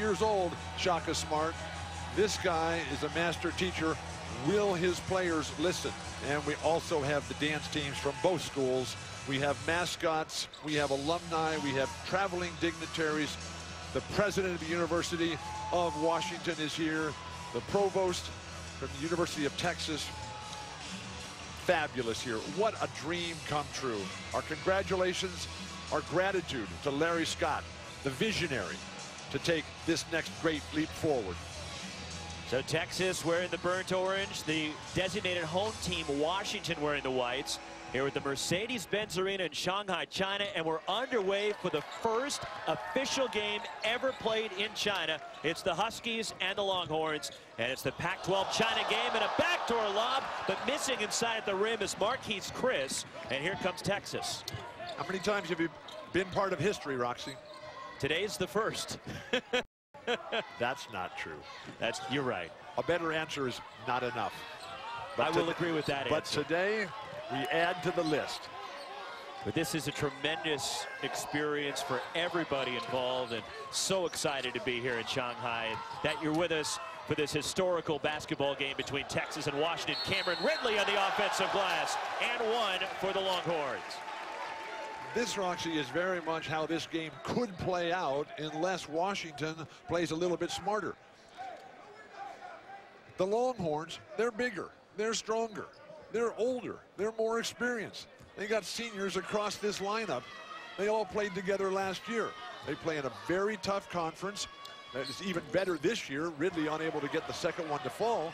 years old, Shaka Smart. This guy is a master teacher. Will his players listen? And we also have the dance teams from both schools. We have mascots, we have alumni, we have traveling dignitaries. The president of the University of Washington is here. The provost from the University of Texas. Fabulous here. What a dream come true. Our congratulations, our gratitude to Larry Scott, the visionary, to take this next great leap forward. So Texas wearing the burnt orange, the designated home team Washington wearing the whites. Here at the Mercedes-Benz Arena in Shanghai, China, and we're underway for the first official game ever played in China. It's the Huskies and the Longhorns, and it's the Pac-12 China game, and a backdoor lob, but missing inside at the rim is Marquise Chris, and here comes Texas. How many times have you been part of history, Roxy? Today's the first. That's not true. You're right. A better answer is not enough. But I will agree with that but answer. Today, we add to the list. But this is a tremendous experience for everybody involved, and so excited to be here in Shanghai, and that you're with us for this historical basketball game between Texas and Washington. Cameron Ridley on the offensive glass, and one for the Longhorns. This, Roxy, is very much how this game could play out unless Washington plays a little bit smarter. The Longhorns, they're bigger, they're stronger, they're older, they're more experienced. They got seniors across this lineup. They all played together last year. They play in a very tough conference. It's even better this year. Ridley unable to get the second one to fall.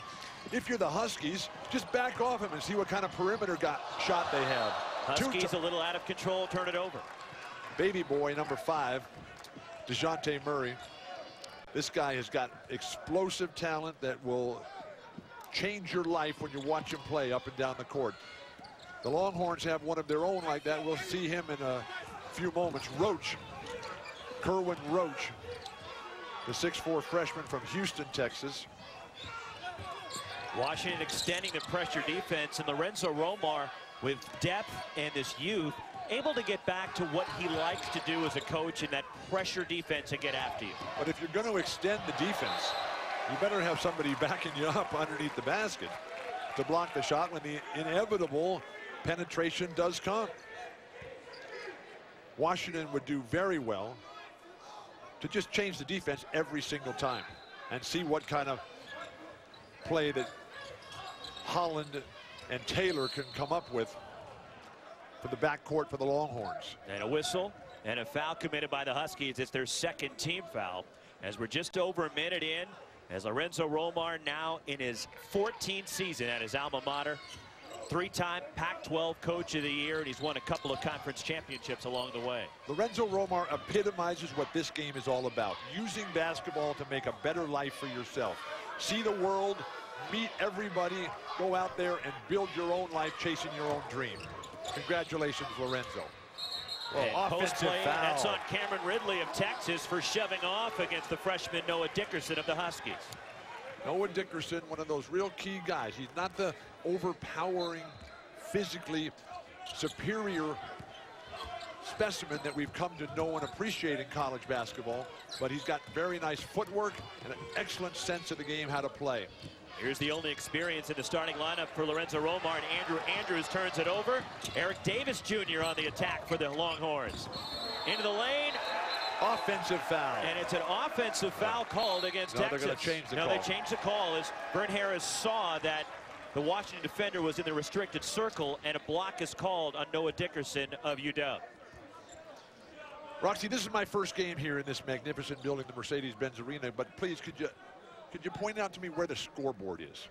If you're the Huskies, just back off him and see what kind of perimeter shot they have. Huskies a little out of control, turn it over. Baby boy, number 5, DeJounte Murray. This guy has got explosive talent that will change your life when you watch him play up and down the court. The Longhorns have one of their own like that. We'll see him in a few moments. Roach, Kerwin Roach, the 6'4" freshman from Houston, Texas. Washington extending the pressure defense, and Lorenzo Romar, with depth and this youth, able to get back to what he likes to do as a coach in that pressure defense and get after you. But if you're going to extend the defense, you better have somebody backing you up underneath the basket to block the shot when the inevitable penetration does come. Washington would do very well to just change the defense every single time and see what kind of play that Holland and Taylor can come up with for the backcourt for the Longhorns. And a whistle and a foul committed by the Huskies. It's their second team foul, as we're just over a minute in, as Lorenzo Romar now in his 14th season at his alma mater. 3-time Pac-12 Coach of the Year, and he's won a couple of conference championships along the way. Lorenzo Romar epitomizes what this game is all about, using basketball to make a better life for yourself. See the world, meet everybody, go out there and build your own life chasing your own dream. Congratulations, Lorenzo. Well, offensive foul. That's on Cameron Ridley of Texas for shoving off against the freshman Noah Dickerson of the Huskies. Noah Dickerson, one of those real key guys. He's not the overpowering, physically superior specimen that we've come to know and appreciate in college basketball, but he's got very nice footwork and an excellent sense of the game, how to play. Here's the only experience in the starting lineup for Lorenzo Romar, and Andrew Andrews turns it over. Eric Davis Jr. on the attack for the Longhorns. Into the lane. Offensive foul. And it's an offensive foul called against Texas. They're going to change the call. No, they changed the call as Vern Harris saw that the Washington defender was in the restricted circle, and a block is called on Noah Dickerson of UW. Roxy, this is my first game here in this magnificent building, the Mercedes-Benz Arena, but please, could you point out to me where the scoreboard is?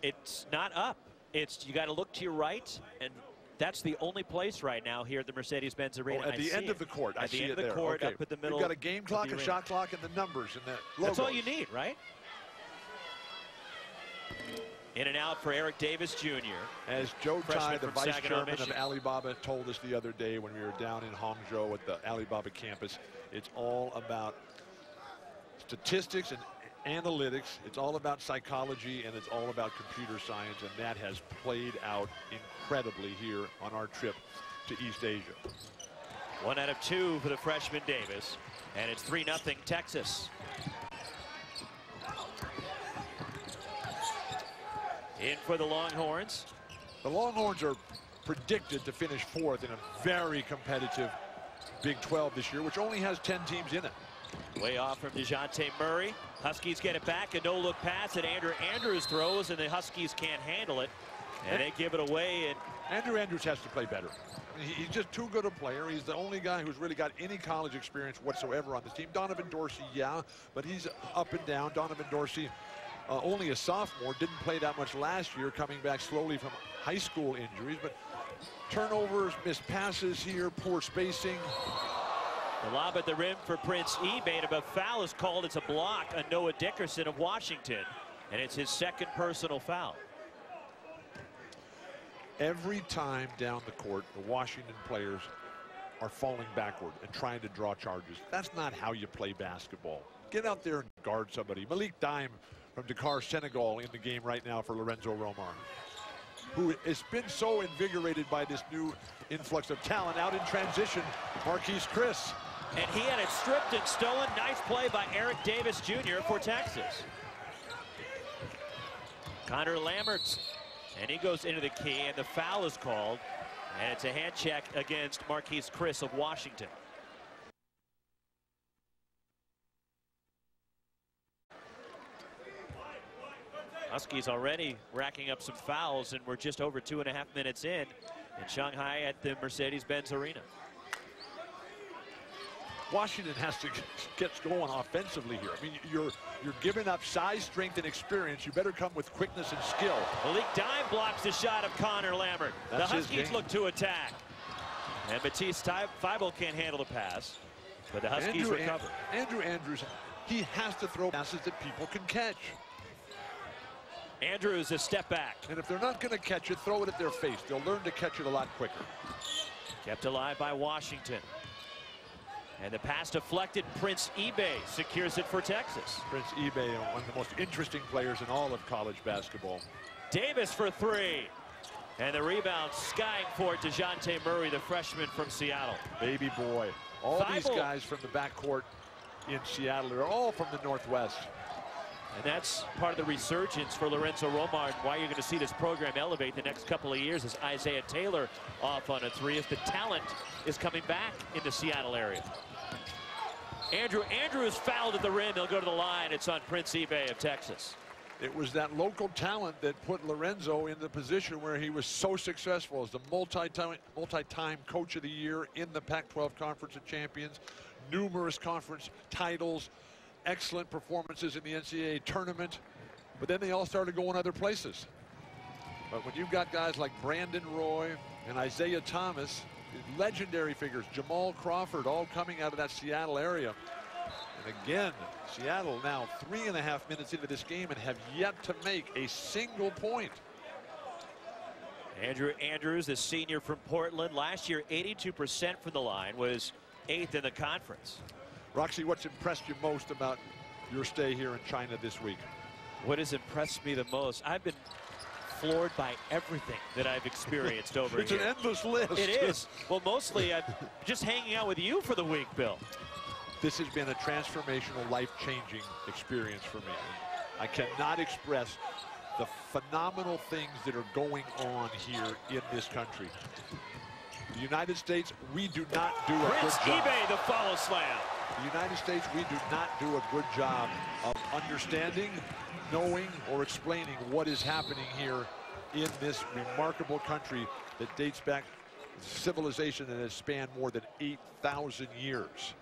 It's not up. You got to look to your right, and that's the only place right now here at the Mercedes-Benz Arena. Oh, at the end of the court. I see it there. At the end of the court, okay. Up at the middle. You've got a game clock, a shot clock, and the numbers and the logos. That's all you need, right? In and out for Eric Davis Jr. As Joe Tai, the vice chairman of Michigan. Alibaba, told us the other day when we were down in Hangzhou at the Alibaba campus, it's all about statistics and analytics. It's all about psychology, and it's all about computer science, and that has played out incredibly here on our trip to East Asia. 1 out of 2 for the freshman Davis, and it's 3-0 Texas. in for the Longhorns. The Longhorns are predicted to finish 4th in a very competitive Big 12 this year, which only has 10 teams in it. Way off from DeJounte Murray. Huskies get it back. A no-look pass that Andrew Andrews throws, and the Huskies can't handle it. And they give it away. And Andrew Andrews has to play better. He's just too good a player. He's the only guy who's really got any college experience whatsoever on this team. Donovan Dorsey, yeah, but he's up and down. Donovan Dorsey, only a sophomore, didn't play that much last year, coming back slowly from high school injuries. But turnovers, missed passes here, poor spacing. the lob at the rim for Prince Ebay, but foul is called. It's a block on Noah Dickerson of Washington, and it's his second personal foul. Every time down the court, the Washington players are falling backward and trying to draw charges. That's not how you play basketball. Get out there and guard somebody. Malik Dime from Dakar, Senegal, in the game right now for Lorenzo Romar, who has been so invigorated by this new influx of talent. Out in transition, Marquise Chris. And he had it stripped and stolen. Nice play by Eric Davis Jr. for Texas. Connor Lambert, and he goes into the key, and the foul is called. And it's a hand check against Marquise Chris of Washington. Huskies already racking up some fouls, and we're just over 2.5 minutes in Shanghai at the Mercedes-Benz Arena. Washington has to get going offensively here. I mean, you're giving up size, strength, and experience. You better come with quickness and skill. Malik Dime blocks the shot of Connor Lambert. The Huskies look to attack. And Matisse Thybulle can't handle the pass, but the Huskies recover. Andrew Andrews, he has to throw passes that people can catch. Andrews a step back. And if they're not going to catch it, throw it at their face. They'll learn to catch it a lot quicker. Kept alive by Washington. And the pass deflected. Prince Ebay secures it for Texas. Prince Ebay, one of the most interesting players in all of college basketball. Davis for three. And the rebound skying for DeJounte Murray, the freshman from Seattle. Baby boy. All these guys from the backcourt in Seattle are all from the Northwest. And that's part of the resurgence for Lorenzo Romar, and why you're going to see this program elevate the next couple of years as Isaiah Taylor off on a three, as the talent is coming back in the Seattle area. Andrews fouled at the rim. He'll go to the line. It's on Prince Ebay of Texas. It was that local talent that put Lorenzo in the position where he was so successful as the multi-time coach of the year in the Pac-12 Conference of Champions, numerous conference titles, excellent performances in the NCAA tournament, but then they all started going other places. But when you've got guys like Brandon Roy and Isaiah Thomas, legendary figures, Jamal Crawford, all coming out of that Seattle area. And again, Seattle now 3.5 minutes into this game and have yet to make a single point. Andrew Andrews, the senior from Portland, last year 82% from the line, was 8th in the conference. Roxy, what's impressed you most about your stay here in China this week? What has impressed me the most? I've been floored by everything that I've experienced over it's here. It's an endless list. It is. Well, mostly I'm just hanging out with you for the week, Bill. This has been a transformational, life-changing experience for me. I cannot express the phenomenal things that are going on here in this country. The United States, we do not do a good job. Prince Ebay, the follow slam. The United States, we do not do a good job of understanding, knowing, or explaining what is happening here in this remarkable country that dates back to civilization that has spanned more than 8,000 years.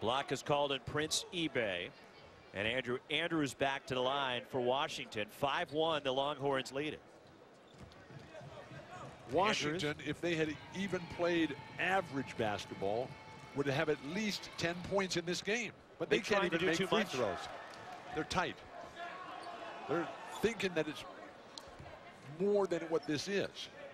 Block is called in Prince Ebay, and Andrew Andrews back to the line for Washington. 5-1, the Longhorns lead it. Washington, Andrews, if they had even played average basketball, would have at least 10 points in this game. But they can't even make free throws. They're tight. They're thinking that it's more than what this is.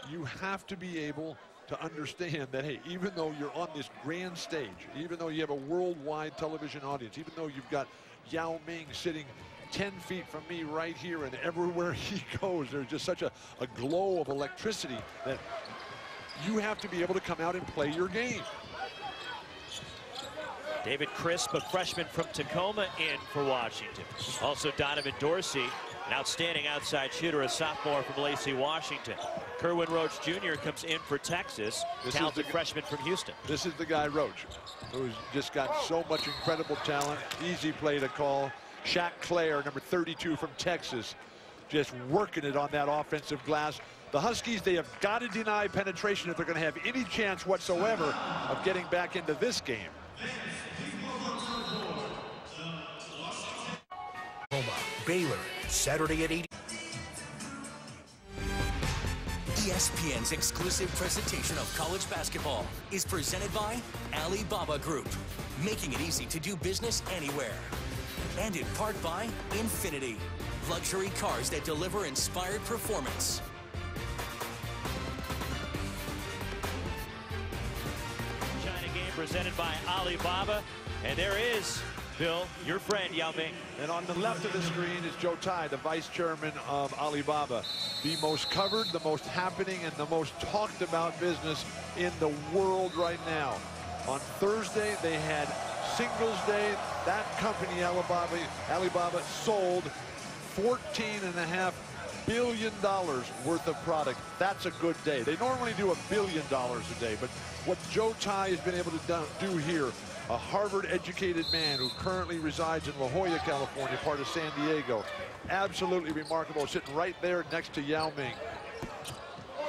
You have to be able to understand that, hey, even though you're on this grand stage, even though you have a worldwide television audience, even though you've got Yao Ming sitting 10 feet from me right here, and everywhere he goes, there's just such a glow of electricity that you have to be able to come out and play your game. David Crisp, a freshman from Tacoma, in for Washington. Also Donovan Dorsey, an outstanding outside shooter, a sophomore from Lacey, Washington. Kerwin Roach Jr. comes in for Texas, talented freshman from Houston. This is the guy, Roach, who's just got so much incredible talent. Easy play to call. Shaq Claire, number 32 from Texas, just working it on that offensive glass. The Huskies, they have got to deny penetration if they're going to have any chance whatsoever of getting back into this game. Baylor, Saturday at 8. ESPN's exclusive presentation of college basketball is presented by Alibaba Group, making it easy to do business anywhere. And in part by Infinity, luxury cars that deliver inspired performance. China game presented by Alibaba, and there is, Bill, your friend Yao Ming. And on the left of the screen is Joe Tai, the vice chairman of Alibaba. The most covered, the most happening, and the most talked about business in the world right now. On Thursday, they had Singles Day. That company, Alibaba, sold $14.5 billion worth of product. That's a good day. They normally do $1 billion a day, but what Joe Tai has been able to do here, a Harvard-educated man who currently resides in La Jolla, California, part of San Diego. Absolutely remarkable, sitting right there next to Yao Ming.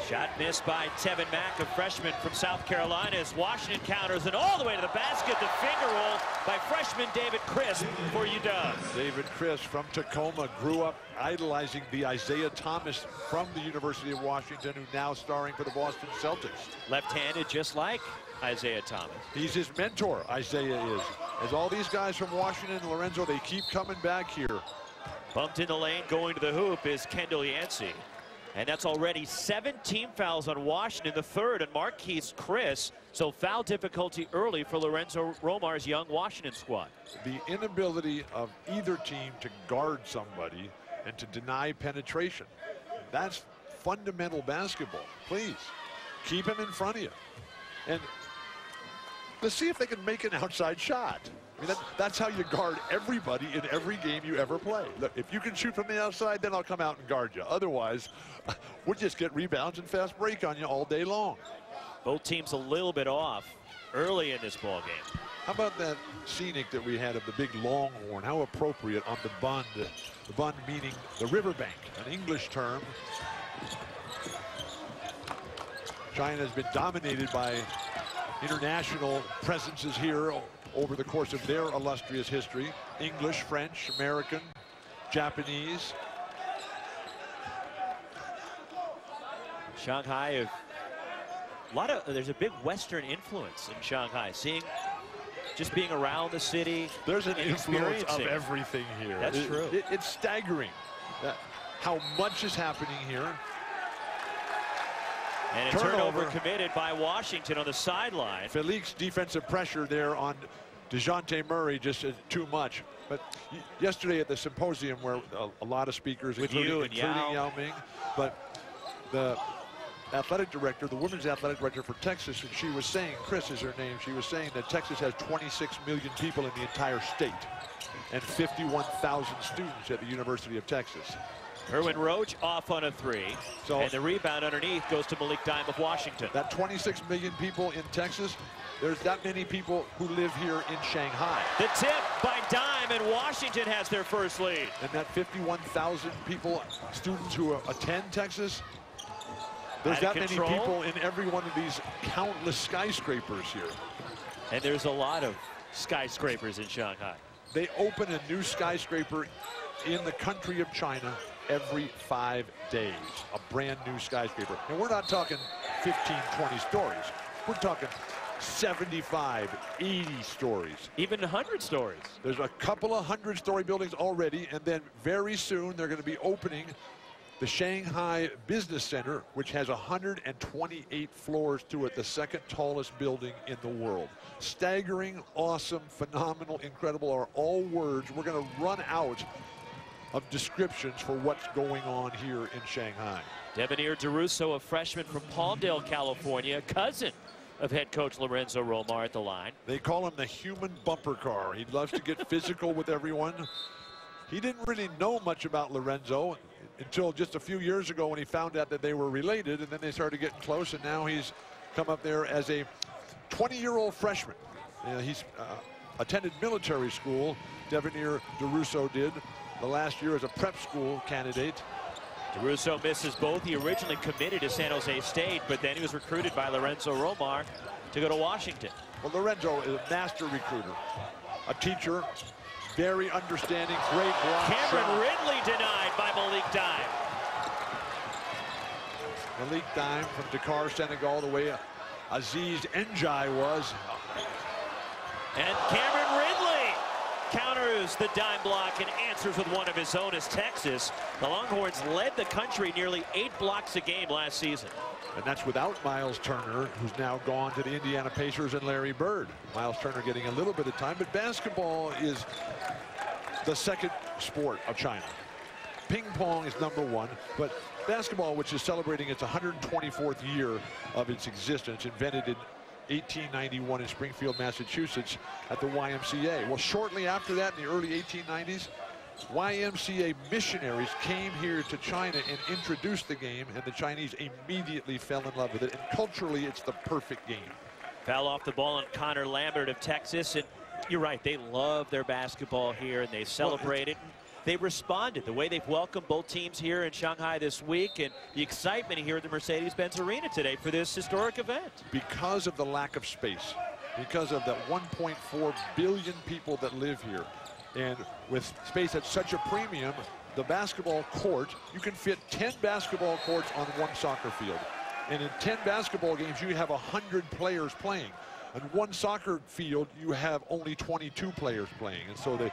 Shot missed by Tevin Mack, a freshman from South Carolina, as Washington counters and all the way to the basket. The finger roll by freshman David Crisp for UW. David Crisp from Tacoma grew up idolizing the Isaiah Thomas from the University of Washington, who now starring for the Boston Celtics. Left-handed, just like Isaiah Thomas. He's his mentor, Isaiah is. As all these guys from Washington and Lorenzo, they keep coming back here. Bumped in the lane, going to the hoop is Kendall Yancey. And that's already 17 fouls on Washington, the third, and Marquise Chris. So foul difficulty early for Lorenzo Romar's young Washington squad. The inability of either team to guard somebody and to deny penetration. That's fundamental basketball. Please, keep him in front of you. And let's see if they can make an outside shot. I mean, that's how you guard everybody in every game you ever play. Look, if you can shoot from the outside, then I'll come out and guard you. Otherwise, we'll just get rebounds and fast break on you all day long. Both teams a little bit off early in this ball game. How about that scenic that we had of the big longhorn? How appropriate on the bund. The bund meaning the riverbank, an English term. China has been dominated by international presences here over the course of their illustrious history. English, French, American, Japanese. Shanghai, there's a big Western influence in Shanghai. Just being around the city. There's an influence of everything here. That's true. It's staggering how much is happening here. And a turnover committed by Washington on the sideline. Felix defensive pressure there on DeJounte Murray, just too much. But yesterday at the symposium where a lot of speakers, including Yao Ming, but the athletic director, the women's athletic director for Texas, and she was saying, Chris is her name, she was saying that Texas has 26 million people in the entire state and 51,000 students at the University of Texas. Kerwin Roach off on a three. And the rebound underneath goes to Malik Dime of Washington. That 26 million people in Texas, there's that many people who live here in Shanghai. The tip by Dime, and Washington has their first lead. And that 51,000 people, students who attend Texas, there's that many people in every one of these countless skyscrapers here. And there's a lot of skyscrapers in Shanghai. They open a new skyscraper in the country of China every 5 days, a brand new skyscraper. And we're not talking 15, 20 stories. We're talking 75, 80 stories. Even 100 stories. There's a couple of 100-story buildings already, and then very soon they're going to be opening the Shanghai Business Center, which has 128 floors to it, the second tallest building in the world. Staggering, awesome, phenomenal, incredible are all words. We're going to run out of descriptions for what's going on here in Shanghai. Debonair DeRusso, a freshman from Palmdale, California, cousin of head coach Lorenzo Romar at the line. They call him the human bumper car. He loves to get physical with everyone. He didn't really know much about Lorenzo until just a few years ago when he found out that they were related, and then they started getting close, and now he's come up there as a 20-year-old freshman. He's attended military school. Devenir DeRusso did the last year as a prep school candidate. DeRusso misses both. He originally committed to San Jose State, but then he was recruited by Lorenzo Romar to go to Washington. Well, Lorenzo is a master recruiter, a teacher, very understanding, great block Cameron shot. Ridley denied by Malik Dime. Malik Dime from Dakar, Senegal, the way Aziz Njai was. And Cameron Ridley counters the dime block and answers with one of his own as Texas. The Longhorns led the country nearly 8 blocks a game last season. And that's without Miles Turner, who's now gone to the Indiana Pacers, and Larry Bird. Miles Turner getting a little bit of time, but basketball is the second sport of China. Ping pong is #1, but basketball, which is celebrating its 124th year of its existence, invented in 1891 in Springfield, Massachusetts at the YMCA. Well, shortly after that, in the early 1890s, YMCA missionaries came here to China and introduced the game, and the Chinese immediately fell in love with it. And culturally, it's the perfect game. Foul off the ball on Connor Lambert of Texas, and you're right, they love their basketball here, and they celebrate it. They responded the way they've welcomed both teams here in Shanghai this week, and the excitement here at the Mercedes-Benz Arena today for this historic event. Because of the lack of space, because of the 1.4 billion people that live here, and with space at such a premium, the basketball court, you can fit 10 basketball courts on one soccer field. And in 10 basketball games, you have 100 players playing. On one soccer field, you have only 22 players playing. And so the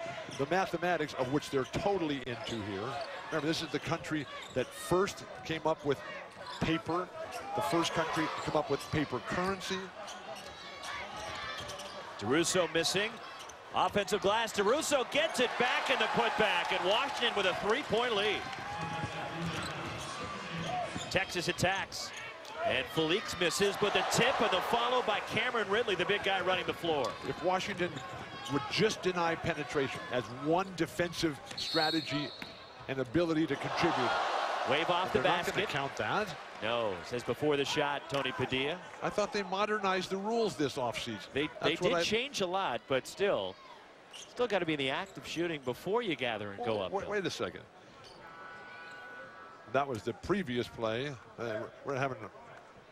mathematics, of which they're totally into here. Remember, this is the country that first came up with paper, the first country to come up with paper currency. DeRusso missing. Offensive glass. DeRusso gets it back in the putback, and Washington with a 3-point lead. Texas attacks. And Felix misses, but the tip and the follow by Cameron Ridley, the big guy running the floor. If Washington would just deny penetration as one defensive strategy and ability to contribute. Wave off the basket. They're not going to count that. No, says before the shot, Tony Padilla. I thought they modernized the rules this offseason. They did change a lot, but still got to be in the act of shooting before you gather and go up. Wait a second. That was the previous play.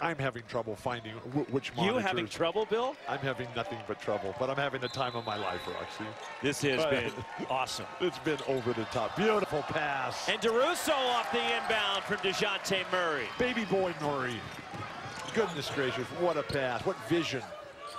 I'm having trouble finding which monitors. You having trouble, Bill? I'm having nothing but trouble, but I'm having the time of my life, Roxy. This has been awesome. It's been over the top. Beautiful pass. And DeRusso off the inbound from DeJounte Murray. Baby boy Murray. Goodness gracious, what a pass. What vision.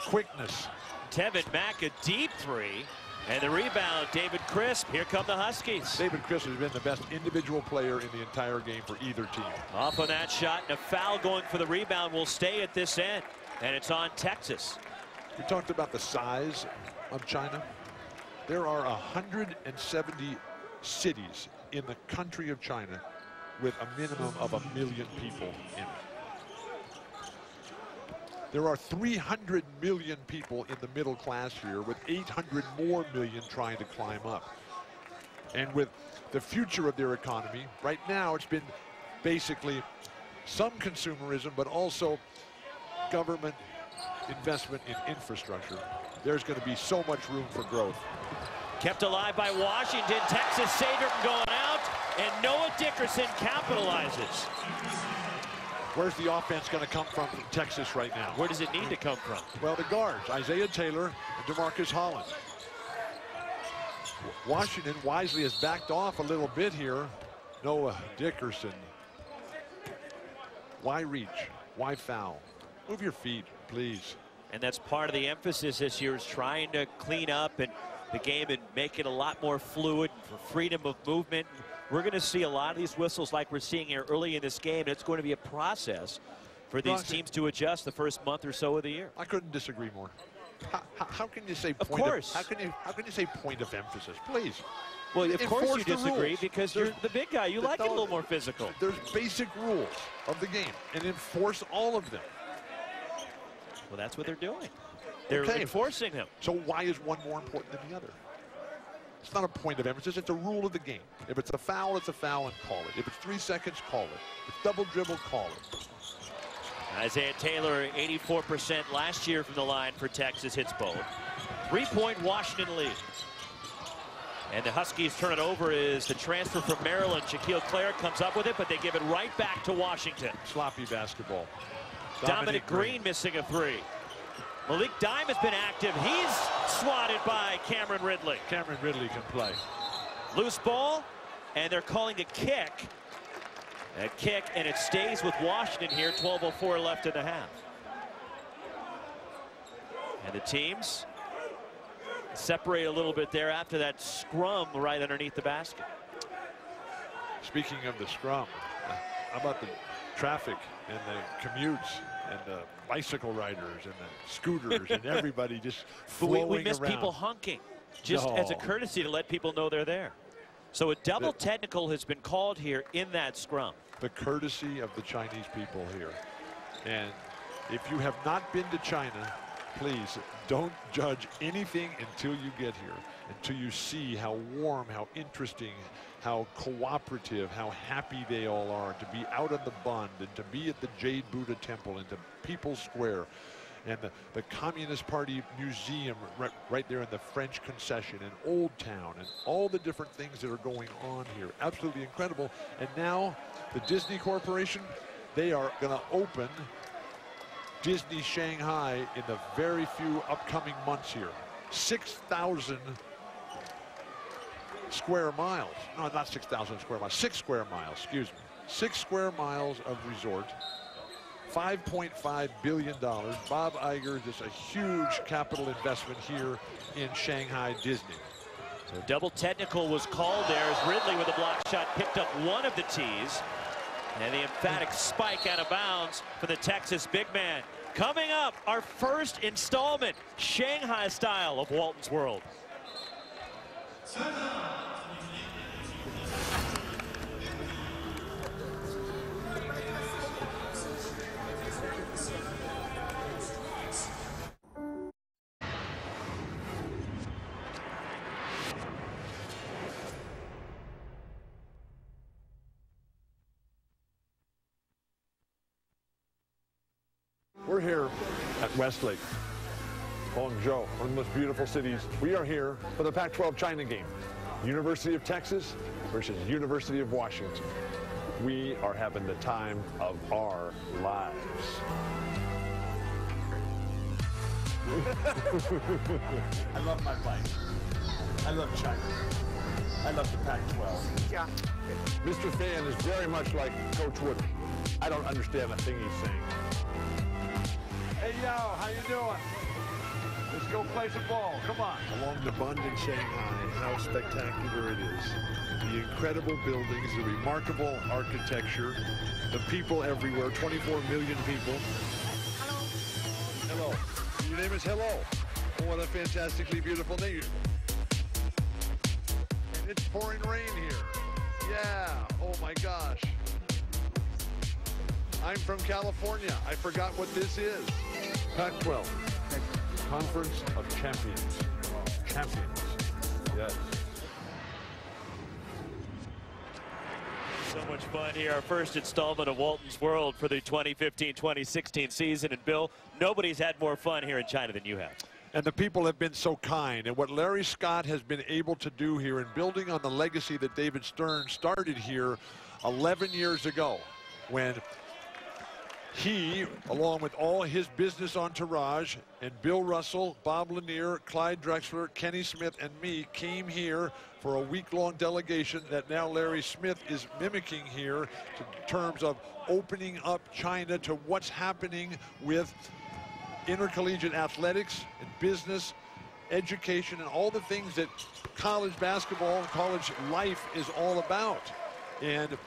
Quickness. Tevin Mack, a deep three. And the rebound, David Crisp. Here come the Huskies. David Crisp has been the best individual player in the entire game for either team. Off on that shot, and a foul going for the rebound will stay at this end. And it's on Texas. We talked about the size of China. There are 170 cities in the country of China with a minimum of 1 million people in it. There are 300 million people in the middle class here, with 800 more million trying to climb up. And with the future of their economy, right now it's been basically some consumerism, but also government investment in infrastructure. There's going to be so much room for growth. Kept alive by Washington. Texas saved her from going out, and Noah Dickerson capitalizes. Where's the offense going to come from Texas right now? Where does it need to come from? Well, the guards, Isaiah Taylor and DeMarcus Holland. Washington wisely has backed off a little bit here. Noah Dickerson. Why reach? Why foul? Move your feet, please. And that's part of the emphasis this year, is trying to clean up and the game and make it a lot more fluid for freedom of movement. We're going to see a lot of these whistles like we're seeing here early in this game, and it's going to be a process for these teams to adjust the first month or so of the year. I couldn't disagree more. How can you say of point course. how can you say point of emphasis? Please. Well, of course you disagree rules. because you're the big guy. You like it a little more physical. There's basic rules of the game, and enforce all of them. Well, that's what they're doing. They're Okay. enforcing him. So why is one more important than the other? It's not a point of emphasis. It's a rule of the game. If it's a foul, it's a foul, and call it. If it's 3 seconds, call it. If it's double dribble, call it. Isaiah Taylor, 84% last year from the line for Texas, hits both. 3-point Washington lead. And the Huskies turn it over is the transfer from Maryland. Shaquille Clare comes up with it, but they give it right back to Washington. Sloppy basketball. Dominic Green missing a 3. Malik Dime has been active. He's swatted by Cameron Ridley. Cameron Ridley can play. Loose ball, and they're calling a kick. A kick, and it stays with Washington here. 12:04 left in the half. And the teams separate a little bit there after that scrum right underneath the basket. Speaking of the scrum, how about the traffic and the commutes and the bicycle riders and the scooters and everybody just flowing we miss around. people honking just as a courtesy to let people know they're there. So a double technical has been called here in that scrum. The courtesy of the Chinese people here. And if you have not been to China, please don't judge anything until you get here, until you see how warm, how interesting, how cooperative, how happy they all are to be out on the Bund and to be at the Jade Buddha Temple and to People's Square and the Communist Party Museum right there in the French concession and Old Town and all the different things that are going on here. Absolutely incredible. And now the Disney Corporation, they are going to open Disney Shanghai in the very few upcoming months here. 6,000 square miles. No, not 6,000 square miles. 6 square miles, excuse me. 6 square miles of resort. $5.5 billion. Bob Iger, just a huge capital investment here in Shanghai Disney. So double technical was called there as Ridley with a block shot picked up one of the tees. And the emphatic spike out of bounds for the Texas big man. Coming up, our first installment, Shanghai style of Walton's World. We're here at Westlake, Hangzhou, one of the most beautiful cities. We are here for the Pac-12 China game. University of Texas versus University of Washington. We are having the time of our lives. I love my life. I love China. I love the Pac-12. Yeah. Mr. Fan is very much like Coach Wood. I don't understand a thing he's saying. Hey, yo, how you doing? Let's go play some ball. Come on. Along the Bund in Shanghai, how spectacular it is. The incredible buildings, the remarkable architecture, the people everywhere, 24 million people. Hello. Hello. Your name is Hello. Oh, what a fantastically beautiful name. And it's pouring rain here. Yeah. Oh, my gosh. I'm from California. I forgot what this is. Pac-12. Conference of Champions. Champions. Yes. So much fun here. Our first installment of Walton's World for the 2015-2016 season. And Bill, nobody's had more fun here in China than you have. And the people have been so kind. And what Larry Scott has been able to do here in building on the legacy that David Stern started here 11 years ago, when he, along with all his business entourage, and Bill Russell, Bob Lanier, Clyde Drexler, Kenny Smith, and me came here for a week-long delegation that now Larry Smith is mimicking here in terms of opening up China to what's happening with intercollegiate athletics and business, education, and all the things that college basketball and college life is all about. And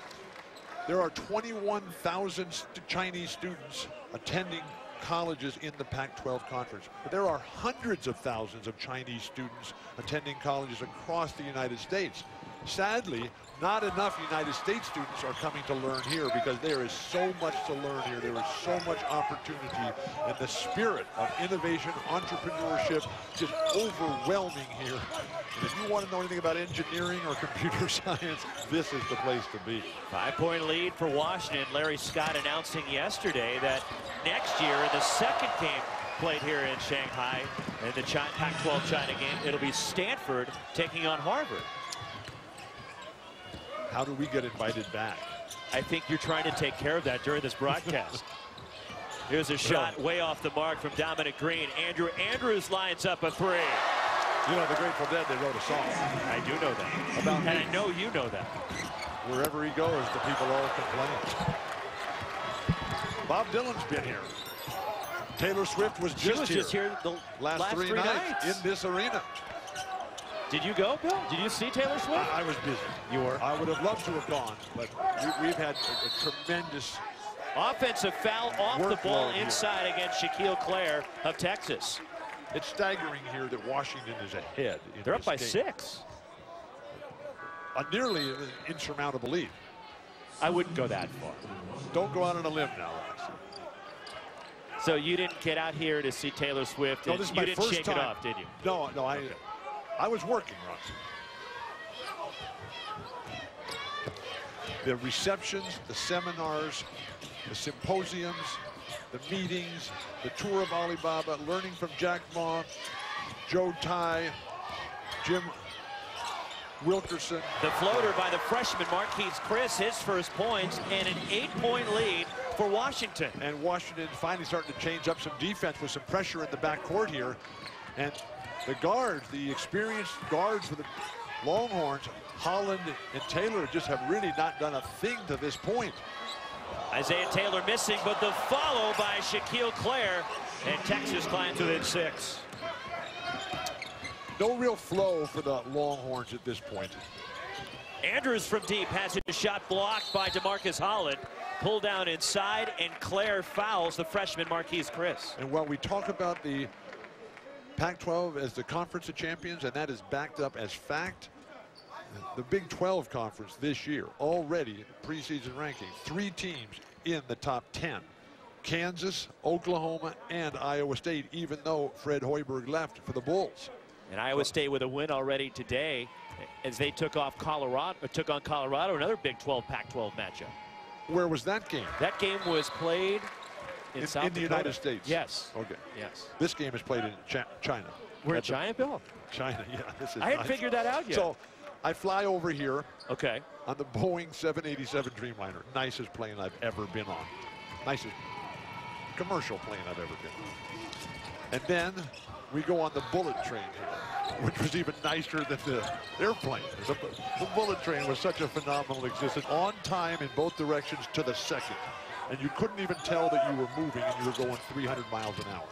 there are 21,000 Chinese students attending colleges in the Pac-12 conference. But there are hundreds of thousands of Chinese students attending colleges across the United States. Sadly, not enough United States students are coming to learn here because there is so much to learn here. There is so much opportunity, and the spirit of innovation, entrepreneurship, just overwhelming here. And if you want to know anything about engineering or computer science, this is the place to be. 5-point lead for Washington. Larry Scott announcing yesterday that next year in the second game played here in Shanghai in the Pac-12 China game, it'll be Stanford taking on Harvard. How do we get invited back? I think you're trying to take care of that during this broadcast. Here's a shot way off the mark from Dominic Green. Andrew Andrews lines up a three. You know, the Grateful Dead, they wrote a song. I do know that. About me. And I know you know that. Wherever he goes, the people all complain. Bob Dylan's been here. Taylor Swift was just here the last three nights in this arena. Did you go, Bill? Did you see Taylor Swift? I was busy. You were? I would have loved to have gone, but we've had a tremendous offensive foul off the ball inside against Shaquille Clare of Texas. It's staggering here that Washington is ahead. They're up by 6. A nearly insurmountable lead. I wouldn't go that far. Don't go out on a limb now, Alex. So you didn't get out here to see Taylor Swift. No, this is my you didn't first shake time. It off, did you? No, I was working, Russ. The receptions, the seminars, the symposiums, the meetings, the tour of Alibaba, learning from Jack Ma, Joe Tai, Jim Wilkerson. The floater by the freshman Marquise Chris, his first points, and an 8-point lead for Washington. And Washington finally starting to change up some defense with some pressure in the backcourt here. And the guards, the experienced guards for the Longhorns, Holland and Taylor, just have really not done a thing to this point. Isaiah Taylor missing, but the follow by Shaquille Clare, and Texas climbs within 6. No real flow for the Longhorns at this point. Andrews from deep has a shot blocked by DeMarcus Holland. Pull down inside, and Clare fouls the freshman Marquise Chris. And while we talk about the Pac-12 as the Conference of Champions, and that is backed up as fact, the Big 12 Conference this year, already preseason ranking, 3 teams in the top 10. Kansas, Oklahoma, and Iowa State, even though Fred Hoiberg left for the Bulls. And Iowa State with a win already today as they took on Colorado, another Big 12 Pac-12 matchup. Where was that game? That game was played in South in the Dakota. United States. Yes. Okay. Yes. This game is played in China. We're in China, Bill? China, yeah. This is I hadn't figured that out yet. So I fly over here. Okay. On the Boeing 787 Dreamliner. Nicest plane I've ever been on. Nicest commercial plane I've ever been on. And then we go on the bullet train here, which was even nicer than the airplane. The bullet train was such a phenomenal existence. On time in both directions to the second. And you couldn't even tell that you were moving and you were going 300 miles an hour.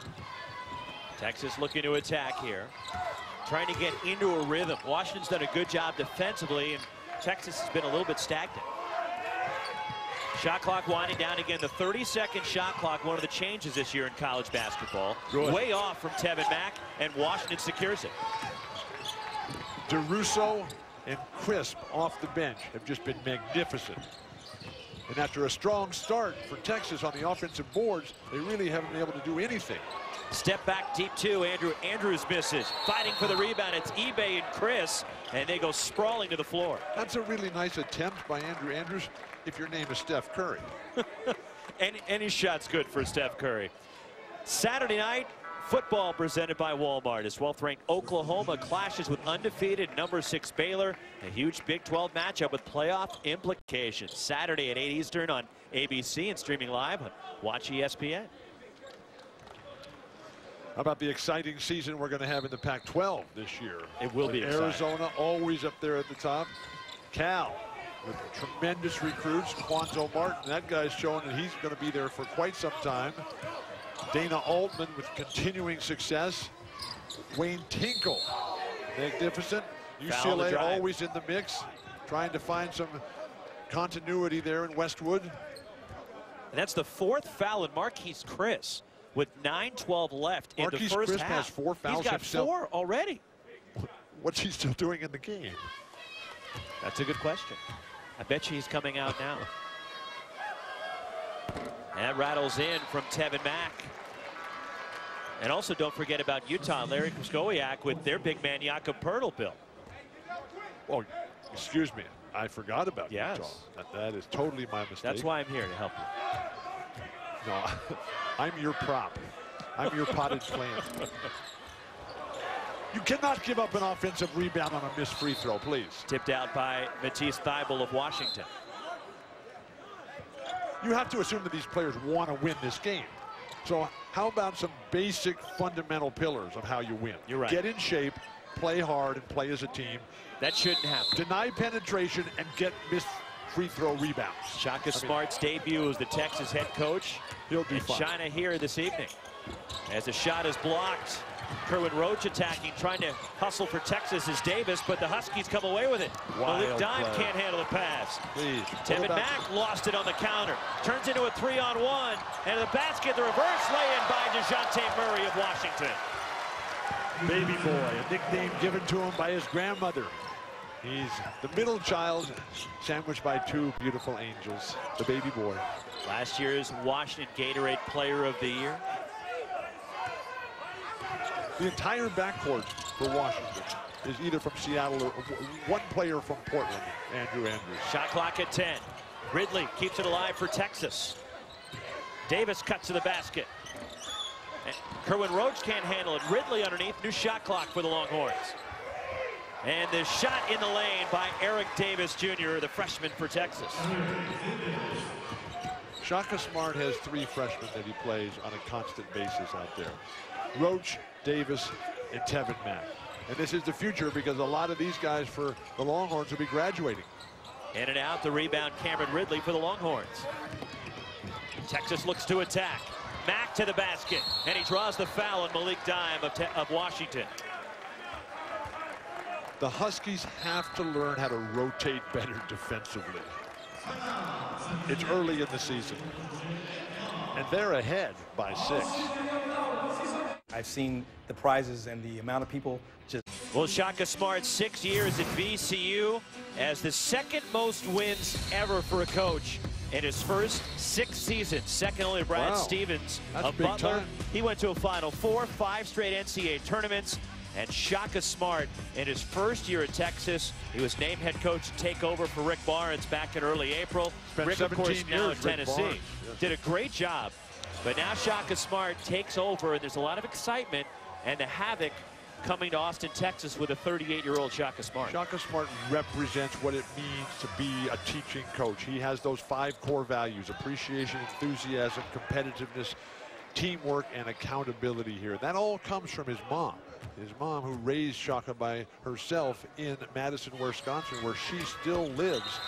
Texas looking to attack here. Trying to get into a rhythm. Washington's done a good job defensively, and Texas has been a little bit stagnant. Shot clock winding down again. The 30-second shot clock, one of the changes this year in college basketball. Good. Way off from Tevin Mack, and Washington secures it. DeRusso and Crisp off the bench have just been magnificent. And after a strong start for Texas on the offensive boards, they really haven't been able to do anything. Step back deep two. Andrews misses. Fighting for the rebound. It's eBay and Chris, and they go sprawling to the floor. That's a really nice attempt by Andrew Andrews if your name is Steph Curry. Any shot's good for Steph Curry. Saturday night, football presented by Walmart as 12th-ranked Oklahoma clashes with undefeated number 6 Baylor. A huge Big 12 matchup with playoff implications. Saturday at 8 Eastern on ABC and streaming live on Watch ESPN. How about the exciting season we're going to have in the Pac-12 this year? It will be exciting. Arizona always up there at the top. Cal with tremendous recruits. Quanzo Martin, that guy's showing that he's going to be there for quite some time. Dana Altman with continuing success. Wayne Tinkle, magnificent. UCLA always in the mix, trying to find some continuity there in Westwood. And that's the 4th foul in Marquise Chris with 9:12 left in the first Chris half. Has 4 fouls He's got himself. 4 already. What's he still doing in the game? That's a good question. I bet you he's coming out now. That rattles in from Tevin Mack. And also don't forget about Utah, Larry Krzyzewski with their big man, Jakob Poeltl, Bill. Oh, excuse me. I forgot about Yes. Utah. That is totally my mistake. That's why I'm here to help you. No, I'm your prop. I'm your potted plant. You cannot give up an offensive rebound on a missed free throw, please. Tipped out by Matisse Thybulle of Washington. You have to assume that these players want to win this game. So how about some basic fundamental pillars of how you win? You're right. Get in shape, play hard, and play as a team. That shouldn't happen. Deny penetration and get missed free throw rebounds. Shaka Smart's debut as the Texas head coach. He'll be fine. China here this evening. As the shot is blocked, Kerwin Roach attacking, trying to hustle for Texas is Davis, but the Huskies come away with it. Malik Dime can't handle the pass. Please. Tevin Mack lost it on the counter. Turns into a 3-on-1. And the basket, the reverse lay-in by DeJounte Murray of Washington. Baby boy, a nickname given to him by his grandmother. He's the middle child, sandwiched by two beautiful angels, the baby boy. Last year's Washington Gatorade Player of the Year. The entire backcourt for Washington is either from Seattle or one player from Portland, Andrew Andrews. Shot clock at 10. Ridley keeps it alive for Texas. Davis cuts to the basket. And Kerwin Roach can't handle it. Ridley underneath. New shot clock for the Longhorns. And the shot in the lane by Eric Davis Jr., the freshman for Texas. Shaka Smart has three freshmen that he plays on a constant basis out there. Roach, Davis, and Tevin Mack. And this is the future because a lot of these guys for the Longhorns will be graduating. In and out, the rebound, Cameron Ridley for the Longhorns. Texas looks to attack. Mack to the basket, and he draws the foul on Malik Dime of Washington. The Huskies have to learn how to rotate better defensively. It's early in the season, and they're ahead by 6. I've seen the prizes and the amount of people just... Well, Shaka Smart, 6 years at VCU as the second most wins ever for a coach in his first 6 seasons. Second only to Brad Stevens of Butler. He went to a Final Four, 5 straight NCAA tournaments. And Shaka Smart, in his first year at Texas, he was named head coach to take over for Rick Barnes back in early April. Rick, of course, now in Tennessee. Did a great job. But now Shaka Smart takes over, and there's a lot of excitement and the havoc coming to Austin, Texas with a 38-year-old Shaka Smart. Shaka Smart represents what it means to be a teaching coach. He has those 5 core values: appreciation, enthusiasm, competitiveness, teamwork, and accountability here. That all comes from his mom. His mom, who raised Shaka by herself in Madison, Wisconsin, where she still lives.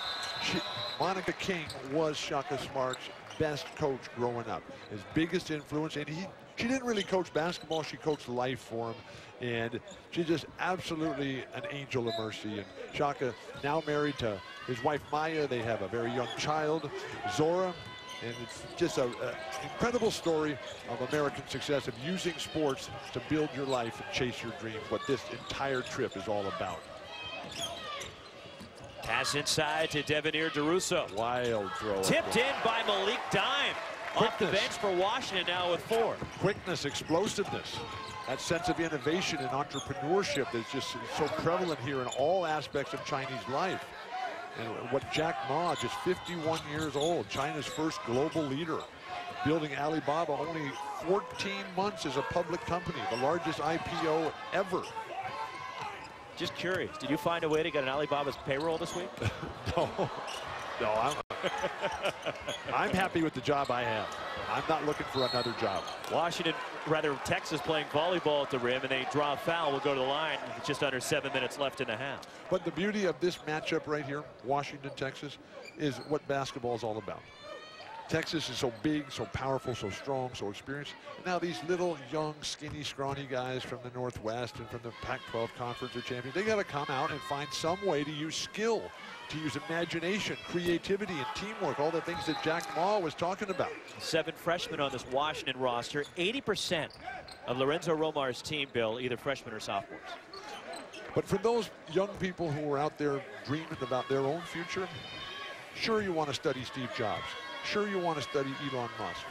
Monica King was Shaka Smart's best coach growing up, his biggest influence. And she didn't really coach basketball, she coached life for him. And she's just absolutely an angel of mercy. And Shaka, now married to his wife Maya, they have a very young child, Zora. And it's just an incredible story of American success, of using sports to build your life and chase your dreams, what this entire trip is all about. Pass inside to Devenir DeRusso. Wild throw. Tipped in by Malik Dime. Off the bench for Washington now with 4. Quickness, explosiveness, that sense of innovation and entrepreneurship that's just so prevalent here in all aspects of Chinese life. And what Jack Ma, just 51 years old, China's first global leader, building Alibaba only 14 months as a public company, the largest IPO ever. Just curious, did you find a way to get on Alibaba's payroll this week? No, I'm happy with the job I have. I'm not looking for another job. Texas playing volleyball at the rim, and they draw a foul, will go to the line. It's just under 7 minutes left in the half. But the beauty of this matchup right here, Washington, Texas, is what basketball is all about. Texas is so big, so powerful, so strong, so experienced. Now these little, young, skinny, scrawny guys from the Northwest and from the Pac-12 Conference of Champions, they got to come out and find some way to use skill, to use imagination, creativity, and teamwork, all the things that Jack Ma was talking about. 7 freshmen on this Washington roster. 80% of Lorenzo Romar's team, Bill, either freshmen or sophomores. But for those young people who are out there dreaming about their own future, sure you want to study Steve Jobs. Sure you want to study Elon Musk.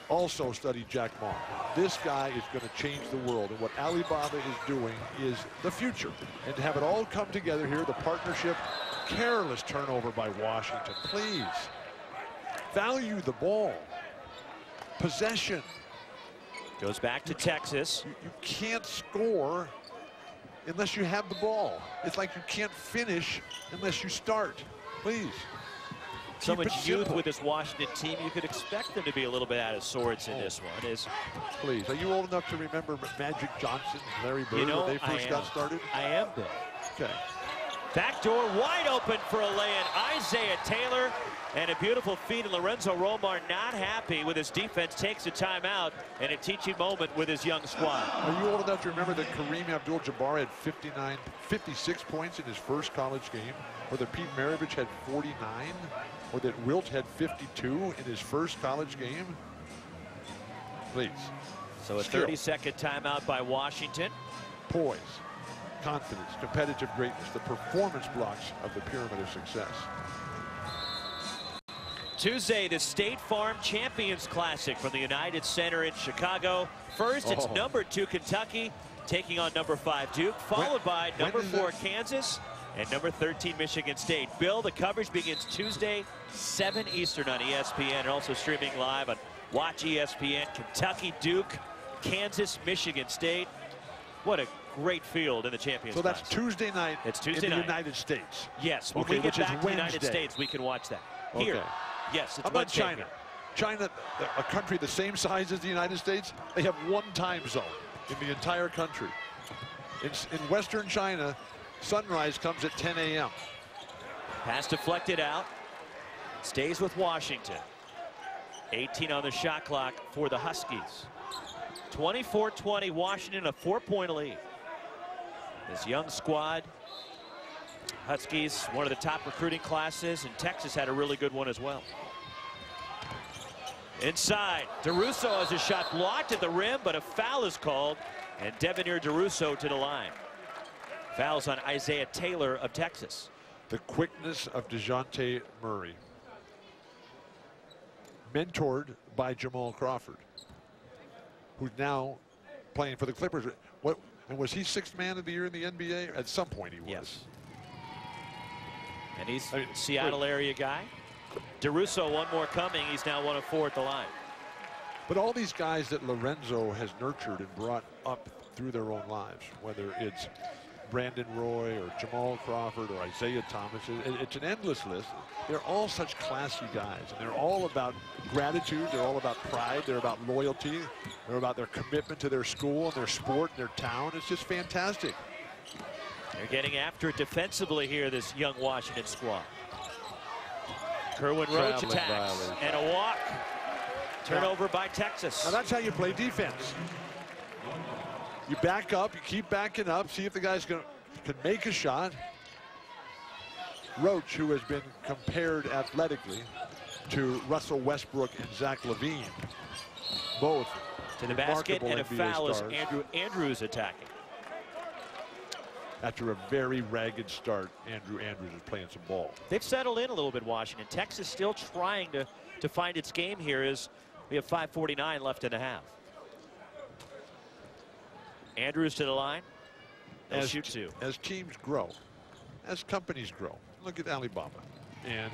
Also study Jack Ma. This guy is going to change the world, and what Alibaba is doing is the future. And to have it all come together here, the partnership, careless turnover by Washington. Please, value the ball. Possession. Goes back to Texas. You can't score unless you have the ball. It's like you can't finish unless you start. Please. So much youth with this Washington team, you could expect them to be a little bit out of sorts in this one. Please, are you old enough to remember Magic Johnson, Larry Bird, when they first got started? I am, Bill. Okay. Back door wide open for a lay-in. Isaiah Taylor, and a beautiful feed. And Lorenzo Romar not happy with his defense, takes a timeout, and a teaching moment with his young squad. Are you old enough to remember that Kareem Abdul-Jabbar had 56 points in his first college game, or that Pete Maravich had 49, or that Wilt had 52 in his first college game? Please. So a 30-second timeout by Washington. Poise, confidence, competitive greatness, the performance blocks of the pyramid of success. Tuesday, the State Farm Champions Classic from the United Center in Chicago. First, it's number 2 Kentucky taking on number 5 Duke, followed by number 4 Kansas and number 13 Michigan State. Bill, the coverage begins Tuesday, 7 Eastern on ESPN, and also streaming live on Watch ESPN. Kentucky, Duke, Kansas, Michigan State. What a great field in the Champions Classic. So that's Classic. Tuesday night it's Tuesday in the night. United States. Yes, when we get back to the United Wednesday. States, we can watch that. Here. Okay. Yes, it's How about Wednesday China? here. China, a country the same size as the United States, they have one time zone in the entire country. In Western China, sunrise comes at 10 a.m. Pass deflected out. Stays with Washington. 18 on the shot clock for the Huskies. 24-20 Washington, a 4-point lead. This young squad. Huskies, one of the top recruiting classes, and Texas had a really good one as well. Inside, DeRusso has a shot blocked at the rim, but a foul is called, and Devenir DeRusso to the line. Fouls on Isaiah Taylor of Texas. The quickness of DeJounte Murray, mentored by Jamal Crawford, who's now playing for the Clippers. And was he 6th man of the year in the NBA? At some point he was. Yes. And he's a Seattle area guy. DeRusso, one more coming. He's now 1 of 4 at the line. But all these guys that Lorenzo has nurtured and brought up through their own lives, whether it's Brandon Roy or Jamal Crawford or Isaiah Thomas, it's an endless list. They're all such classy guys, and they're all about gratitude. They're all about pride. They're about loyalty. They're about their commitment to their school and their sport and their town. It's just fantastic. They're getting after it defensively here, this young Washington squad. Kerwin Roach attacks, and a walk. Turnover by Texas. Now that's how you play defense. You back up, you keep backing up, see if the guys can make a shot. Roach, who has been compared athletically to Russell Westbrook and Zach LaVine, both to the basket, and a NBA foul as stars. Andrews attacking. After a very ragged start, Andrew Andrews is playing some ball. They've settled in a little bit, Washington. Texas still trying to find its game here as we have 5:49 left in the half. Andrews to the line. They'll shoot 2. As teams grow, as companies grow, look at Alibaba and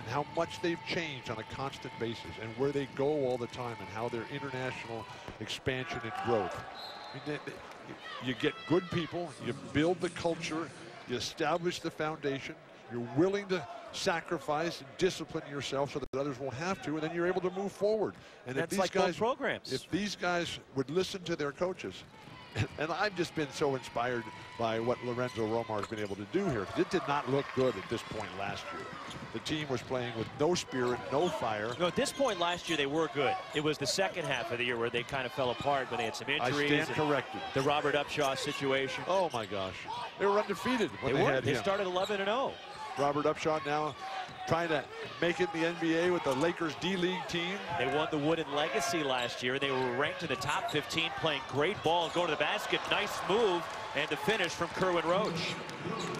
how much they've changed on a constant basis, and where they go all the time, and how their international expansion and growth. I mean, you get good people, you build the culture, you establish the foundation, you're willing to sacrifice and discipline yourself so that others won't have to, and then you're able to move forward. And that's like both programs. If these guys would listen to their coaches, and I've just been so inspired by what Lorenzo Romar has been able to do here, because it did not look good at this point last year. The team was playing with no spirit, no fire. No, at this point last year, they were good. It was the second half of the year where they kind of fell apart when they had some injuries. I stand corrected. The Robert Upshaw situation. Oh, my gosh. They were undefeated when they had him. They started 11-0. Robert Upshaw now trying to make it in the NBA with the Lakers D-League team. They won the Wooden Legacy last year. They were ranked in the top 15, playing great ball and going to the basket. Nice move And the finish from Kerwin Roach.